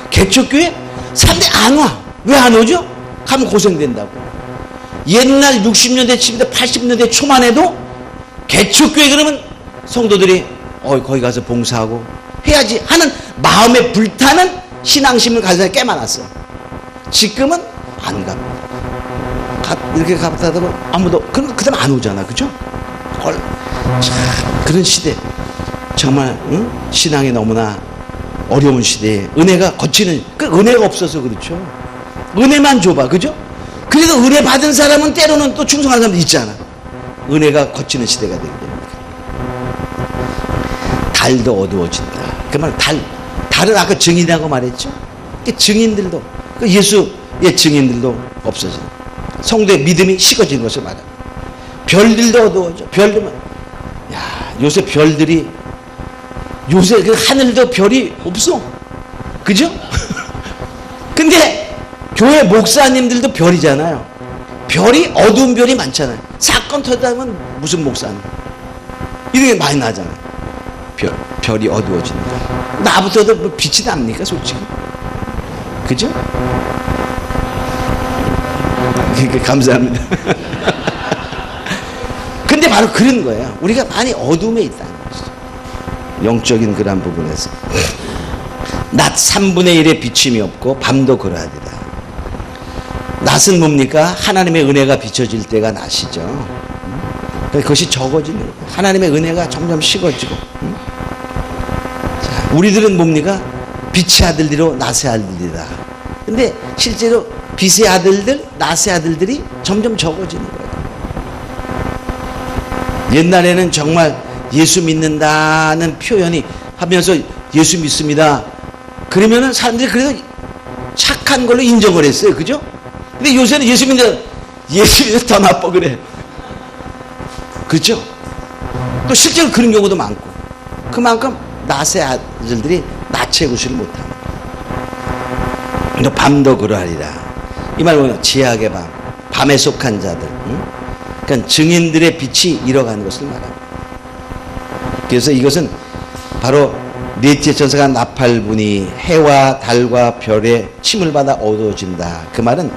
개척교회 사람들이 안 와. 왜 안 오죠? 가면 고생된다고. 옛날 60년대 70년대 80년대 초만 해도 개척교회 그러면 성도들이 거기 가서 봉사하고 해야지 하는 마음에 불타는 신앙심을 가진 사람이 꽤 많았어. 지금은 안 가. 이렇게 갔다 하다가 아무도 그 다음 안 오잖아. 그죠? 참 그런 시대 정말 신앙이 너무나 어려운 시대에 은혜가 거치는 그 은혜가 없어서 그렇죠. 은혜만 줘봐. 그죠? 그래도 은혜 받은 사람은 때로는 또 충성하는 사람도 있잖아. 은혜가 거치는 시대가 되기 때문에 달도 어두워진다. 그 말 달은 아까 증인이라고 말했죠. 증인들도 예수의 증인들도 없어진다. 성도의 믿음이 식어지는 것을 말합니다. 별들도 어두워져. 별들만 요새 별들이 요새 그 하늘도 별이 없어. 그죠? 근데 교회 목사님들도 별이잖아요. 별이 어두운 별이 많잖아요. 사건 터지면 무슨 목사님 이렇게 많이 나잖아요. 별이 어두워진다. 나부터도 뭐 빛이 납니까 솔직히? 그죠? 감사합니다. 근데 바로 그런 거예요. 우리가 많이 어둠에 있다는 것이죠. 영적인 그런 부분에서 낮 3분의 1의 비침이 없고 밤도 그러하리라. 낮은 뭡니까? 하나님의 은혜가 비춰질 때가 낮이죠. 그것이 적어지는 거예요. 하나님의 은혜가 점점 식어지고. 자, 우리들은 뭡니까? 빛의 아들들이로 낮의 아들들이다. 근데 실제로 빛의 아들들, 낫의 아들들이 점점 적어지는 거예요. 옛날에는 정말 예수 믿는다는 표현이 하면서 예수 믿습니다. 그러면은 사람들이 그래도 착한 걸로 인정을 했어요. 그죠? 근데 요새는 예수 믿는 더 나빠 그래. 그렇죠? 또 실제로 그런 경우도 많고, 그만큼 낫의 아들들이 낯의 구실을 못합니다. 너 밤도 그러하리라. 이 말 보면 지하의 밤, 밤에 속한 자들, 그러니까 증인들의 빛이 잃어가는 것을 말합니다. 그래서 이것은 바로 넷째 천사가 나팔부니 해와 달과 별의 침을 받아 어두워진다. 그 말은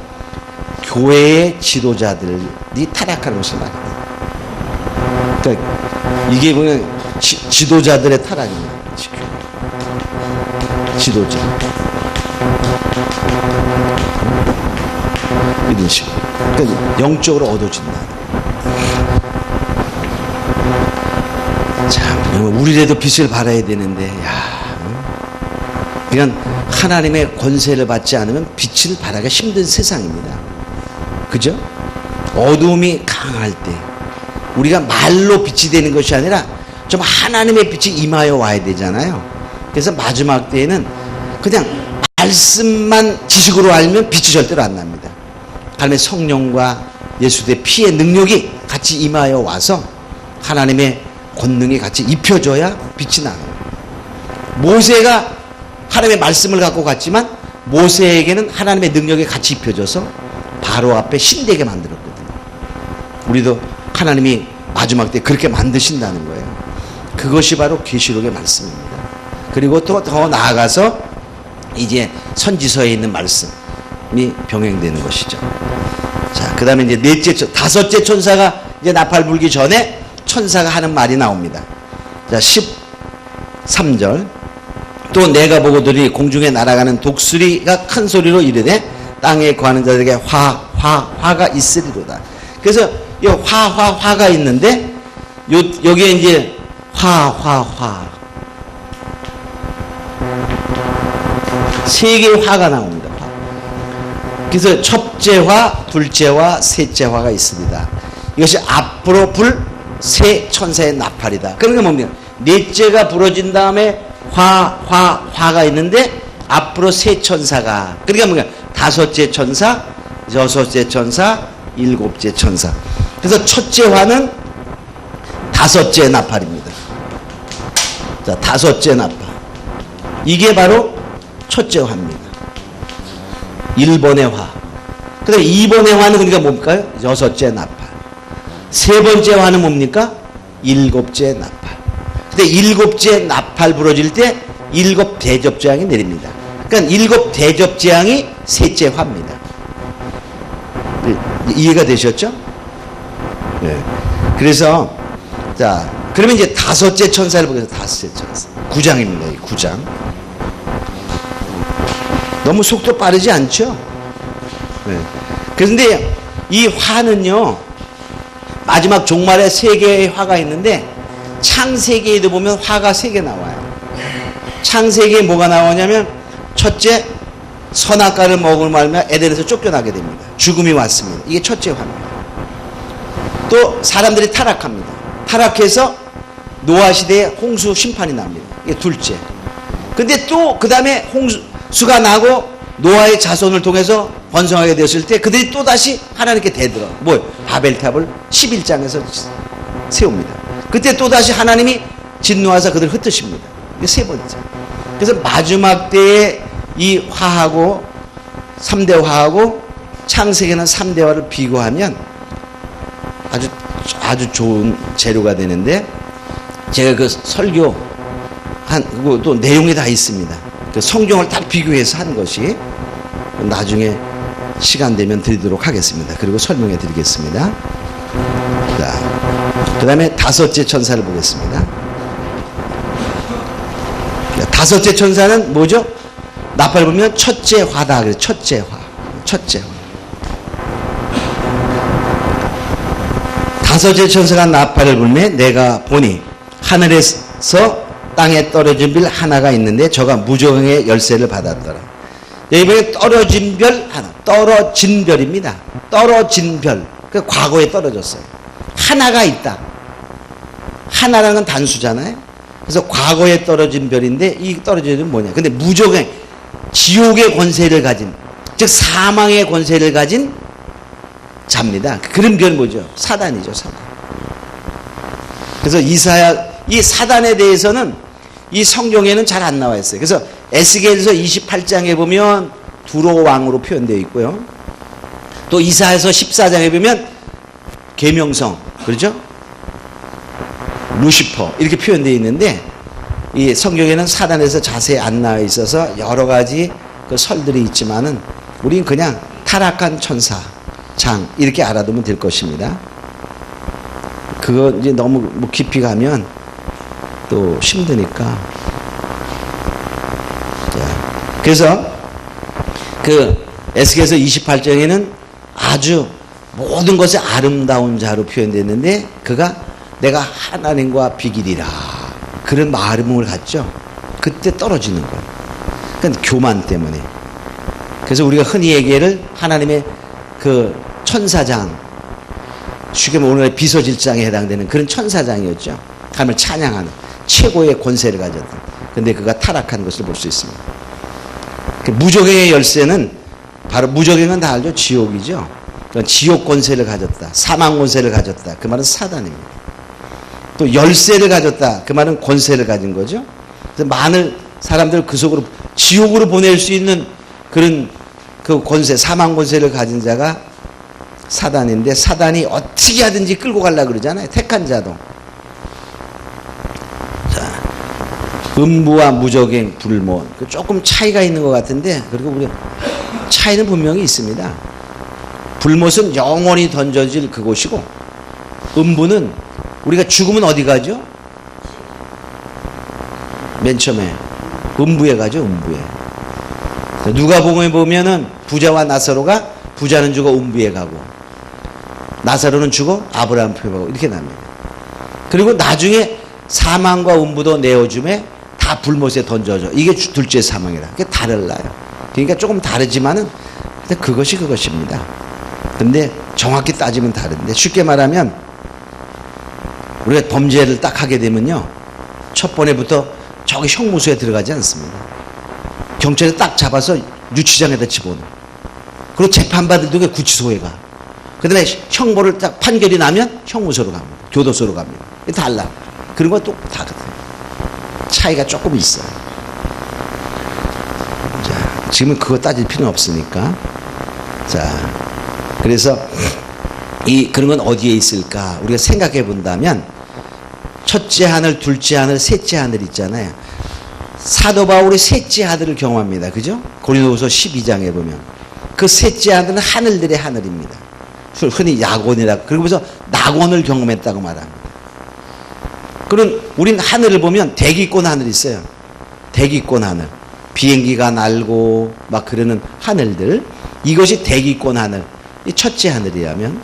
교회의 지도자들이 타락하는 것을 말합니다. 그러니까 이게 보면 지도자들의 타락입니다. 지도자. 이런 식으로. 그러니까 영적으로 어두워진다. 참, 우리라도 빛을 발해야 되는데, 그러니까 하나님의 권세를 받지 않으면 빛을 발하기가 힘든 세상입니다. 그죠? 어두움이 강할 때, 우리가 말로 빛이 되는 것이 아니라 좀 하나님의 빛이 임하여 와야 되잖아요. 그래서 마지막 때에는 그냥 말씀만 지식으로 알면 빛이 절대로 안 납니다. 하나님의 성령과 예수의 피의 능력이 같이 임하여 와서 하나님의 권능이 같이 입혀져야 빛이 나요. 모세가 하나님의 말씀을 갖고 갔지만 모세에게는 하나님의 능력이 같이 입혀져서 바로 앞에 신되게 만들었거든요. 우리도 하나님이 마지막 때 그렇게 만드신다는 거예요. 그것이 바로 계시록의 말씀입니다. 그리고 또 더 나아가서 이제 선지서에 있는 말씀이 병행되는 것이죠. 자, 그 다음에 이제 다섯째 천사가 이제 나팔 불기 전에 천사가 하는 말이 나옵니다. 자, 13절. 또 내가 보고 들으니 공중에 날아가는 독수리가 큰 소리로 이르되 땅에 거하는 자들에게 화가 있으리로다. 그래서 이 화가 있는데 여기에 이제 화 세 개의 화가 나옵니다. 그래서 첫째 화, 둘째 화, 셋째 화가 있습니다. 이것이 앞으로 불 세 천사의 나팔이다. 그러니까 뭡니까? 넷째가 부러진 다음에 화가 있는데 앞으로 세 천사가, 그러니까 뭔가 다섯째 천사, 여섯째 천사, 일곱째 천사. 그래서 첫째 화는 다섯째 나팔입니다. 자, 다섯째 나팔. 이게 바로 첫째 화입니다. 1번의 화. 그 다음에 2번의 화는 그러니까 뭡니까? 여섯째 나팔. 세 번째 화는 뭡니까? 일곱째 나팔. 근데 일곱째 나팔 부러질 때 일곱 대접재앙이 내립니다. 그러니까 일곱 대접재앙이 셋째 화입니다. 이해가 되셨죠? 네. 그래서 자, 그러면 이제 다섯째 천사를 보겠습니다. 다섯째 천사. 9장입니다. 9장. 너무 속도 빠르지 않죠? 네. 그런데 이 화는요, 마지막 종말에 세 개의 화가 있는데 창세기에도 보면 화가 세 개 나와요. 창세기에 뭐가 나오냐면 첫째, 선악과를 먹을 말며 에덴에서 쫓겨나게 됩니다. 죽음이 왔습니다. 이게 첫째 화입니다. 또 사람들이 타락합니다. 타락해서 노아 시대에 홍수 심판이 납니다. 이게 둘째. 근데 또 그 다음에 홍수가 나고 노아의 자손을 통해서 번성하게 되었을 때 그들이 또다시 하나님께 대들어. 뭐요? 바벨탑을 11장에서 세웁니다. 그때 또다시 하나님이 진노하사 그들을 흩으십니다. 이게 세 번째. 그래서 마지막 때에 이 화하고 3대 화하고 창세기는 3대 화를 비교하면 아주 좋은 재료가 되는데, 제가 그 설교 또 내용이 다 있습니다. 그 성경을 딱 비교해서 한 것이 나중에 시간 되면 드리도록 하겠습니다. 그리고 설명해 드리겠습니다. 자, 그 다음에 다섯째 천사를 보겠습니다. 다섯째 천사는 뭐죠? 나팔 보면 첫째 화다. 그래서 첫째 화. 다섯째 천사가 나팔을 불매 내가 보니 하늘에서 땅에 떨어진 빌 하나가 있는데 저가 무저항의 열쇠를 받았더라. 여기 떨어진 별 하나, 떨어진 별입니다. 떨어진 별, 그 과거에 떨어졌어요. 하나가 있다. 하나라는 건 단수잖아요. 그래서 과거에 떨어진 별인데 이 떨어진 별은 뭐냐? 근데 무적의 지옥의 권세를 가진, 즉 사망의 권세를 가진 자입니다. 그런 별은 뭐죠? 사단이죠, 사단. 그래서 이 사단에 대해서는 이 성경에는 잘 안 나와 있어요. 그래서 에스겔서 28장에 보면 두로 왕으로 표현되어 있고요. 또 이사야서 14장에 보면 계명성, 그렇죠? 루시퍼 이렇게 표현되어 있는데 이 성경에는 사단에서 자세히 안 나와 있어서 여러 가지 그 설들이 있지만은 우린 그냥 타락한 천사, 장 이렇게 알아두면 될 것입니다. 그거 이제 너무 뭐 깊이 가면 또 힘드니까. 자, 그래서 그 에스겔서 28장에는 아주 모든 것이 아름다운 자로 표현됐는데 그가 내가 하나님과 비기리라 그런 마음을 갖죠. 그때 떨어지는 거예요. 그러니까 교만 때문에. 그래서 우리가 흔히 얘기를 하나님의 그 천사장, 쉽게 말하면 오늘의 비서실장에 해당되는 그런 천사장이었죠. 하나님을 찬양하는 최고의 권세를 가졌던. 근데 그가 타락한 것을 볼 수 있습니다. 그 무적행의 열쇠는 바로 무적행은 다 알죠. 지옥이죠. 그러니까 지옥 권세를 가졌다. 사망 권세를 가졌다. 그 말은 사단입니다. 또 열쇠를 가졌다. 그 말은 권세를 가진 거죠. 그래서 많은 사람들 그 속으로 지옥으로 보낼 수 있는 그런 그 권세, 사망 권세를 가진 자가 사단인데 사단이 어떻게 하든지 끌고 가려고 그러잖아요. 택한 자도. 자, 음부와 무적행, 불모. 조금 차이가 있는 것 같은데, 그리고 우리 차이는 분명히 있습니다. 불못은 영원히 던져질 그곳이고, 음부는 우리가 죽으면 어디 가죠? 맨 처음에 음부에 가죠. 음부에. 누가복음에 보면은 부자와 나사로가 부자는 죽어 음부에 가고 나사로는 죽어 아브라함 표에 가고 이렇게 납니다. 그리고 나중에 사망과 음부도 내어줌에 다 불못에 던져져. 이게 둘째 사망이라. 그게 달라요. 그러니까 조금 다르지만은 근데 그것이 그것입니다. 근데 정확히 따지면 다른데 쉽게 말하면 우리가 범죄를 딱 하게 되면요. 첫 번에부터 저기 형무소에 들어가지 않습니다. 경찰이 딱 잡아서 유치장에다 집어넣어. 그리고 재판받을 때 구치소에 가. 그 다음에 형벌을 딱 판결이 나면 형무소로 갑니다. 교도소로 갑니다. 달라. 그런 건 또 다르거든요. 차이가 조금 있어요. 자, 지금은 그거 따질 필요는 없으니까. 자, 그래서 그런 건 어디에 있을까? 우리가 생각해 본다면 첫째 하늘, 둘째 하늘, 셋째 하늘 있잖아요. 사도 바울이 셋째 하늘을 경험합니다. 그죠? 고린도후서 12장에 보면 그 셋째 하늘은 하늘들의 하늘입니다. 흔히 야곤이라고. 그러면서 낙원을 경험했다고 말합니다. 그런 우린 하늘을 보면 대기권 하늘이 있어요. 대기권 하늘. 비행기가 날고 막 그러는 하늘들. 이것이 대기권 하늘. 이 첫째 하늘이라면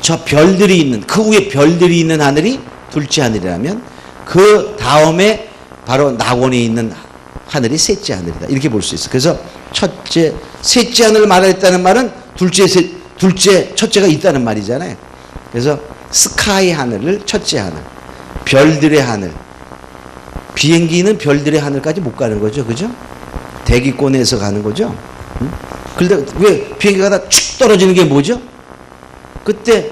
저 별들이 있는 그 위에 별들이 있는 하늘이 둘째 하늘이라면 그 다음에 바로 낙원에 있는 하늘이 셋째 하늘이다. 이렇게 볼 수 있어요. 그래서 셋째 하늘을 말했다는 말은 첫째가 있다는 말이잖아요. 그래서 스카이 하늘을 첫째 하늘, 별들의 하늘. 비행기는 별들의 하늘까지 못 가는 거죠. 그죠? 대기권에서 가는 거죠. 그런데 왜 비행기가 다 축 떨어지는 게 뭐죠? 그때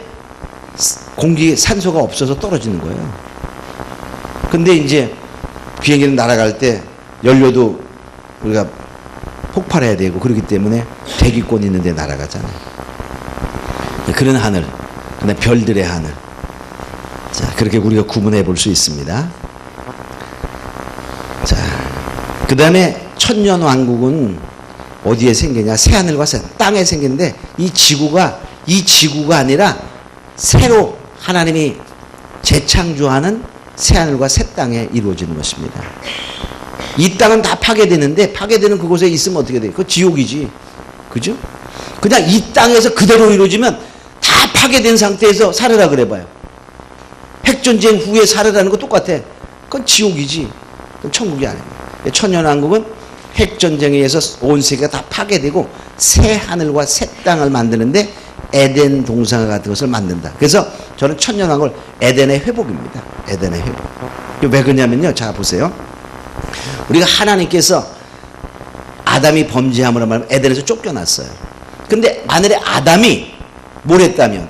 산소가 없어서 떨어지는 거예요. 근데 이제 비행기는 날아갈 때 연료도 우리가 폭발해야 되고 그렇기 때문에 대기권 있는 데 날아가잖아요. 그런 하늘, 그다음에 별들의 하늘. 자, 그렇게 우리가 구분해 볼 수 있습니다. 자, 그 다음에 천년왕국은 어디에 생기냐? 새하늘과 새 땅에 생기는데 이 지구가 아니라 새로 하나님이 재창조하는 새하늘과 새 땅에 이루어지는 것입니다. 이 땅은 다 파괴되는데 파괴되는 그곳에 있으면 어떻게 돼요? 그거 지옥이지. 그죠? 그냥 이 땅에서 그대로 이루어지면 다 파괴된 상태에서 살으라 그래봐요. 핵전쟁 후에 살으라는 거 똑같아. 그건 지옥이지. 그건 천국이 아닙니다. 천년왕국은 핵전쟁에 의해서 온 세계가 다 파괴되고 새 하늘과 새 땅을 만드는데 에덴 동산 같은 것을 만든다. 그래서 저는 천년왕국을 에덴의 회복입니다. 에덴의 회복. 왜 그러냐면요. 자 보세요. 우리가 하나님께서 아담이 범죄함으로 말하면 에덴에서 쫓겨났어요. 근데 만일에 아담이 뭘 했다면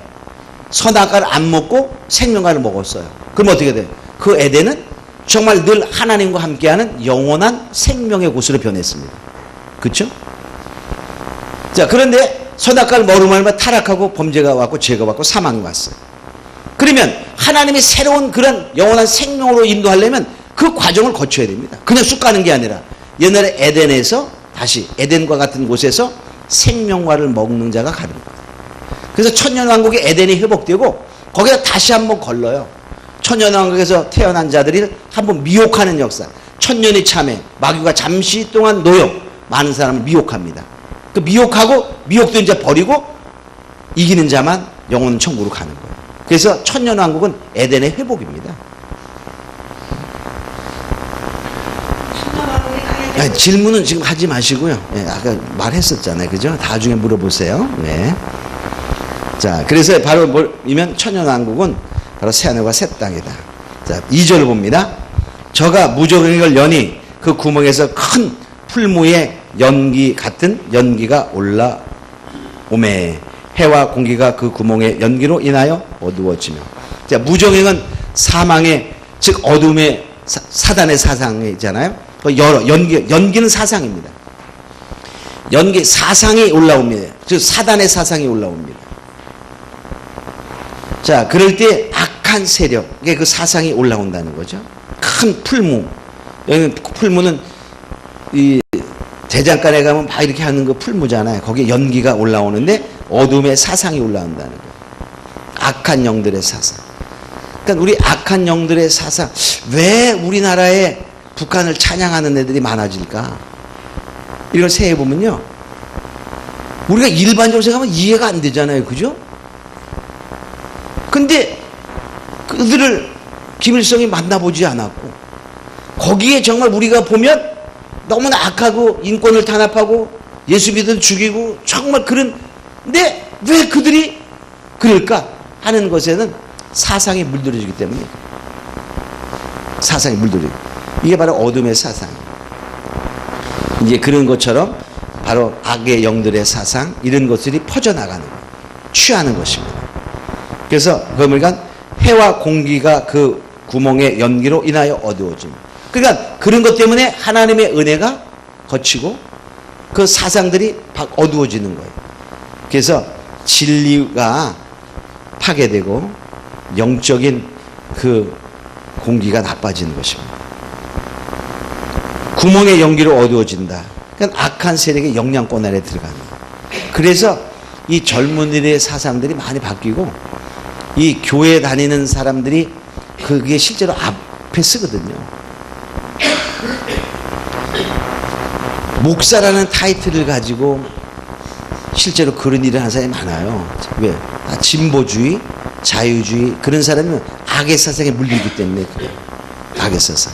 선악과를 안 먹고 생명과를 먹었어요. 그럼 어떻게 돼요? 그 에덴은 정말 늘 하나님과 함께하는 영원한 생명의 곳으로 변했습니다. 그렇죠? 자, 그런데 선악과를 먹으면 타락하고 범죄가 왔고 죄가 왔고 사망이 왔어요. 그러면 하나님이 새로운 그런 영원한 생명으로 인도하려면 그 과정을 거쳐야 됩니다. 그냥 쑥 가는 게 아니라 옛날에 에덴에서 다시 에덴과 같은 곳에서 생명과를 먹는 자가 가는 거예요. 그래서 천년왕국의 에덴이 회복되고 거기다 다시 한번 걸러요. 천년왕국에서 태어난 자들이 한번 미혹하는 역사. 천년이 참에 마귀가 잠시 동안 노역 많은 사람을 미혹합니다. 그 미혹하고 미혹된 자 버리고 이기는 자만 영원 천국으로 가는 거예요. 그래서 천년왕국은 에덴의 회복입니다. 아니, 질문은 지금 하지 마시고요. 네, 아까 말했었잖아요. 그죠? 나중에 물어보세요. 네. 자, 그래서 바로 뭐이면 천년왕국은 바로 새하늘과 새 땅이다. 자, 2절을 봅니다. 저가 무저갱이를 여니 그 구멍에서 큰 풀무에 연기 같은 연기가 올라오매 해와 공기가 그 구멍의 연기로 인하여 어두워지며. 자, 무저갱은 사망의 즉 어둠의 사단의 사상이잖아요. 연기는 사상입니다. 연기 사상이 올라옵니다. 즉 사단의 사상이 올라옵니다. 자, 그럴 때 악한 세력의 그 사상이 올라온다는 거죠. 큰 풀무. 여기 풀무는 이 대장간에 가면 막 이렇게 하는 거 풀무잖아요. 거기에 연기가 올라오는데 어둠의 사상이 올라온다는 거예요. 악한 영들의 사상. 그러니까 우리 악한 영들의 사상. 왜 우리나라에 북한을 찬양하는 애들이 많아질까? 이걸 생각해보면요. 우리가 일반적으로 생각하면 이해가 안 되잖아요. 그죠? 근데 그들을 김일성이 만나보지 않았고 거기에 정말 우리가 보면 너무나 악하고 인권을 탄압하고 예수 믿은 죽이고 정말 그런데 왜 그들이 그럴까 하는 것에는 사상이 물들어지기 때문에 사상이 물들어지고 이게 바로 어둠의 사상이에요. 이제 그런 것처럼 바로 악의 영들의 사상 이런 것들이 퍼져나가는 거예요. 취하는 것입니다. 그래서 그러니까 해와 공기가 그 구멍의 연기로 인하여 어두워집니다. 그러니까 그런 것 때문에 하나님의 은혜가 거치고 그 사상들이 어두워지는 거예요. 그래서 진리가 파괴되고 영적인 그 공기가 나빠지는 것입니다. 구멍의 연기로 어두워진다. 그러니까 악한 세력의 영향권 안에 들어가는 거예요. 그래서 이 젊은이들의 사상들이 많이 바뀌고 이 교회 다니는 사람들이 그게 실제로 앞에 쓰거든요. 목사라는 타이틀을 가지고 실제로 그런 일을 하는 사람이 많아요. 왜? 진보주의, 자유주의 그런 사람은 악의 사상에 물들기 때문에 그래요. 악의 사상.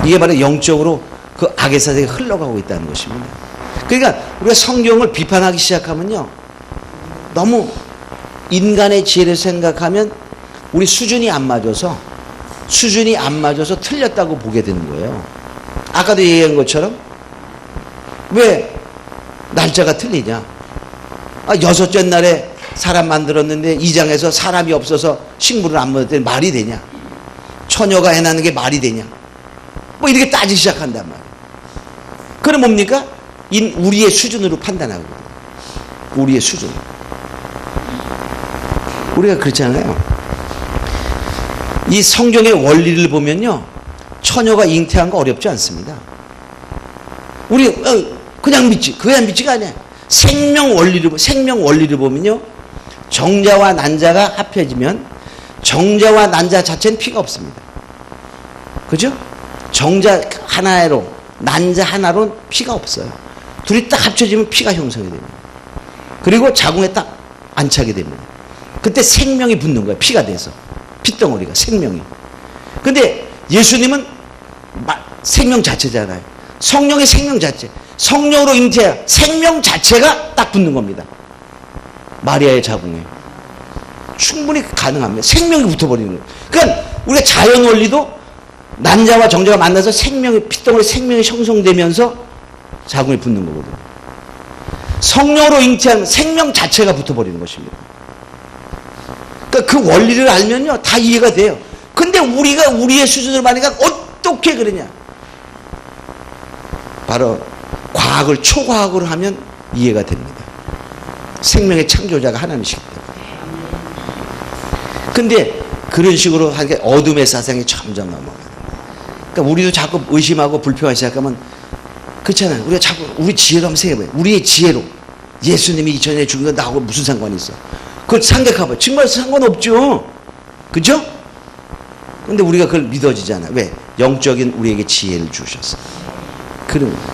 이게 바로 영적으로 그 악의 사상이 흘러가고 있다는 것입니다. 그러니까 우리가 성경을 비판하기 시작하면요. 너무 인간의 지혜를 생각하면 우리 수준이 안 맞아서 틀렸다고 보게 되는 거예요. 아까도 얘기한 것처럼 왜 날짜가 틀리냐? 여섯째 날에 사람 만들었는데 2장에서 사람이 없어서 식물을 안 먹을 때 말이 되냐? 처녀가 해놨는 게 말이 되냐? 뭐 이렇게 따지기 시작한단 말이에요. 그럼 뭡니까? 우리의 수준으로 판단하거든요. 우리의 수준. 우리가 그렇잖아요. 이 성경의 원리를 보면요. 처녀가 잉태한 거 어렵지 않습니다. 우리 그냥 믿지. 그냥 믿지가 아니야. 생명 원리를 보면요. 정자와 난자가 합해지면 정자와 난자 자체는 피가 없습니다. 그죠? 정자 하나로 난자 하나로 피가 없어요. 둘이 딱 합쳐지면 피가 형성이 됩니다. 그리고 자궁에 딱 안착이 됩니다. 그때 생명이 붙는 거예요. 피가 돼서. 피덩어리가 생명이. 근데 예수님은 생명 자체잖아요. 성령의 생명 자체. 성령으로 잉태한 생명 자체가 딱 붙는 겁니다. 마리아의 자궁에. 충분히 가능합니다. 생명이 붙어버리는 거예요. 그러니까 우리가 자연 원리도 난자와 정자가 만나서 생명의, 핏덩어리 생명이 형성되면서 자궁에 붙는 거거든요. 성령으로 잉태한 생명 자체가 붙어버리는 것입니다. 그러니까 그 원리를 알면요, 다 이해가 돼요. 근데 우리가 우리의 수준으로 만약에 어떻게 그러냐? 바로 과학을 초과학으로 하면 이해가 됩니다. 생명의 창조자가 하나님이시기 때문에. 근데 그런 식으로 하니까 어둠의 사상이 점점 넘어가요. 그러니까 우리도 자꾸 의심하고 불평하기 시작하면 그렇잖아요. 우리가 자꾸 우리 지혜로 한번 생각해봐요. 우리의 지혜로 예수님이 2000년에 죽은 건 나하고 무슨 상관이 있어? 그걸 생각해봐요. 정말 상관없죠. 그죠? 근데 우리가 그걸 믿어지잖아. 왜? 영적인 우리에게 지혜를 주셨어. 그런 거예요.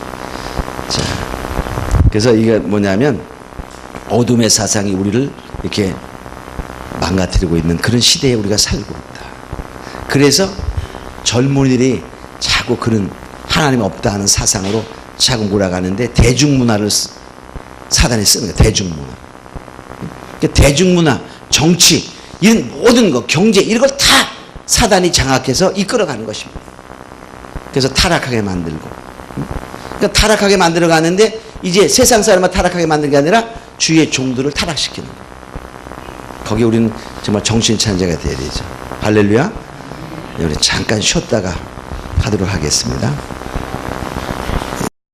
자, 그래서 이게 뭐냐면 어둠의 사상이 우리를 이렇게 망가뜨리고 있는 그런 시대에 우리가 살고 있다. 그래서 젊은이들이 자꾸 그런 하나님 없다 하는 사상으로 자꾸 몰아가는데 대중문화를 사단이 쓰는 거예요. 대중문화. 그러니까 대중문화, 정치, 이런 모든 것, 경제 이런 걸 다 사단이 장악해서 이끌어가는 것입니다. 그래서 타락하게 만들고. 그러니까 타락하게 만들어 가는데 이제 세상 사람만 타락하게 만드는 게 아니라 주의 종들을 타락시키는 거예요. 거기에 우리는 정말 정신 찬자가 돼야 되죠. 할렐루야. 우리 잠깐 쉬었다가 하도록 하겠습니다.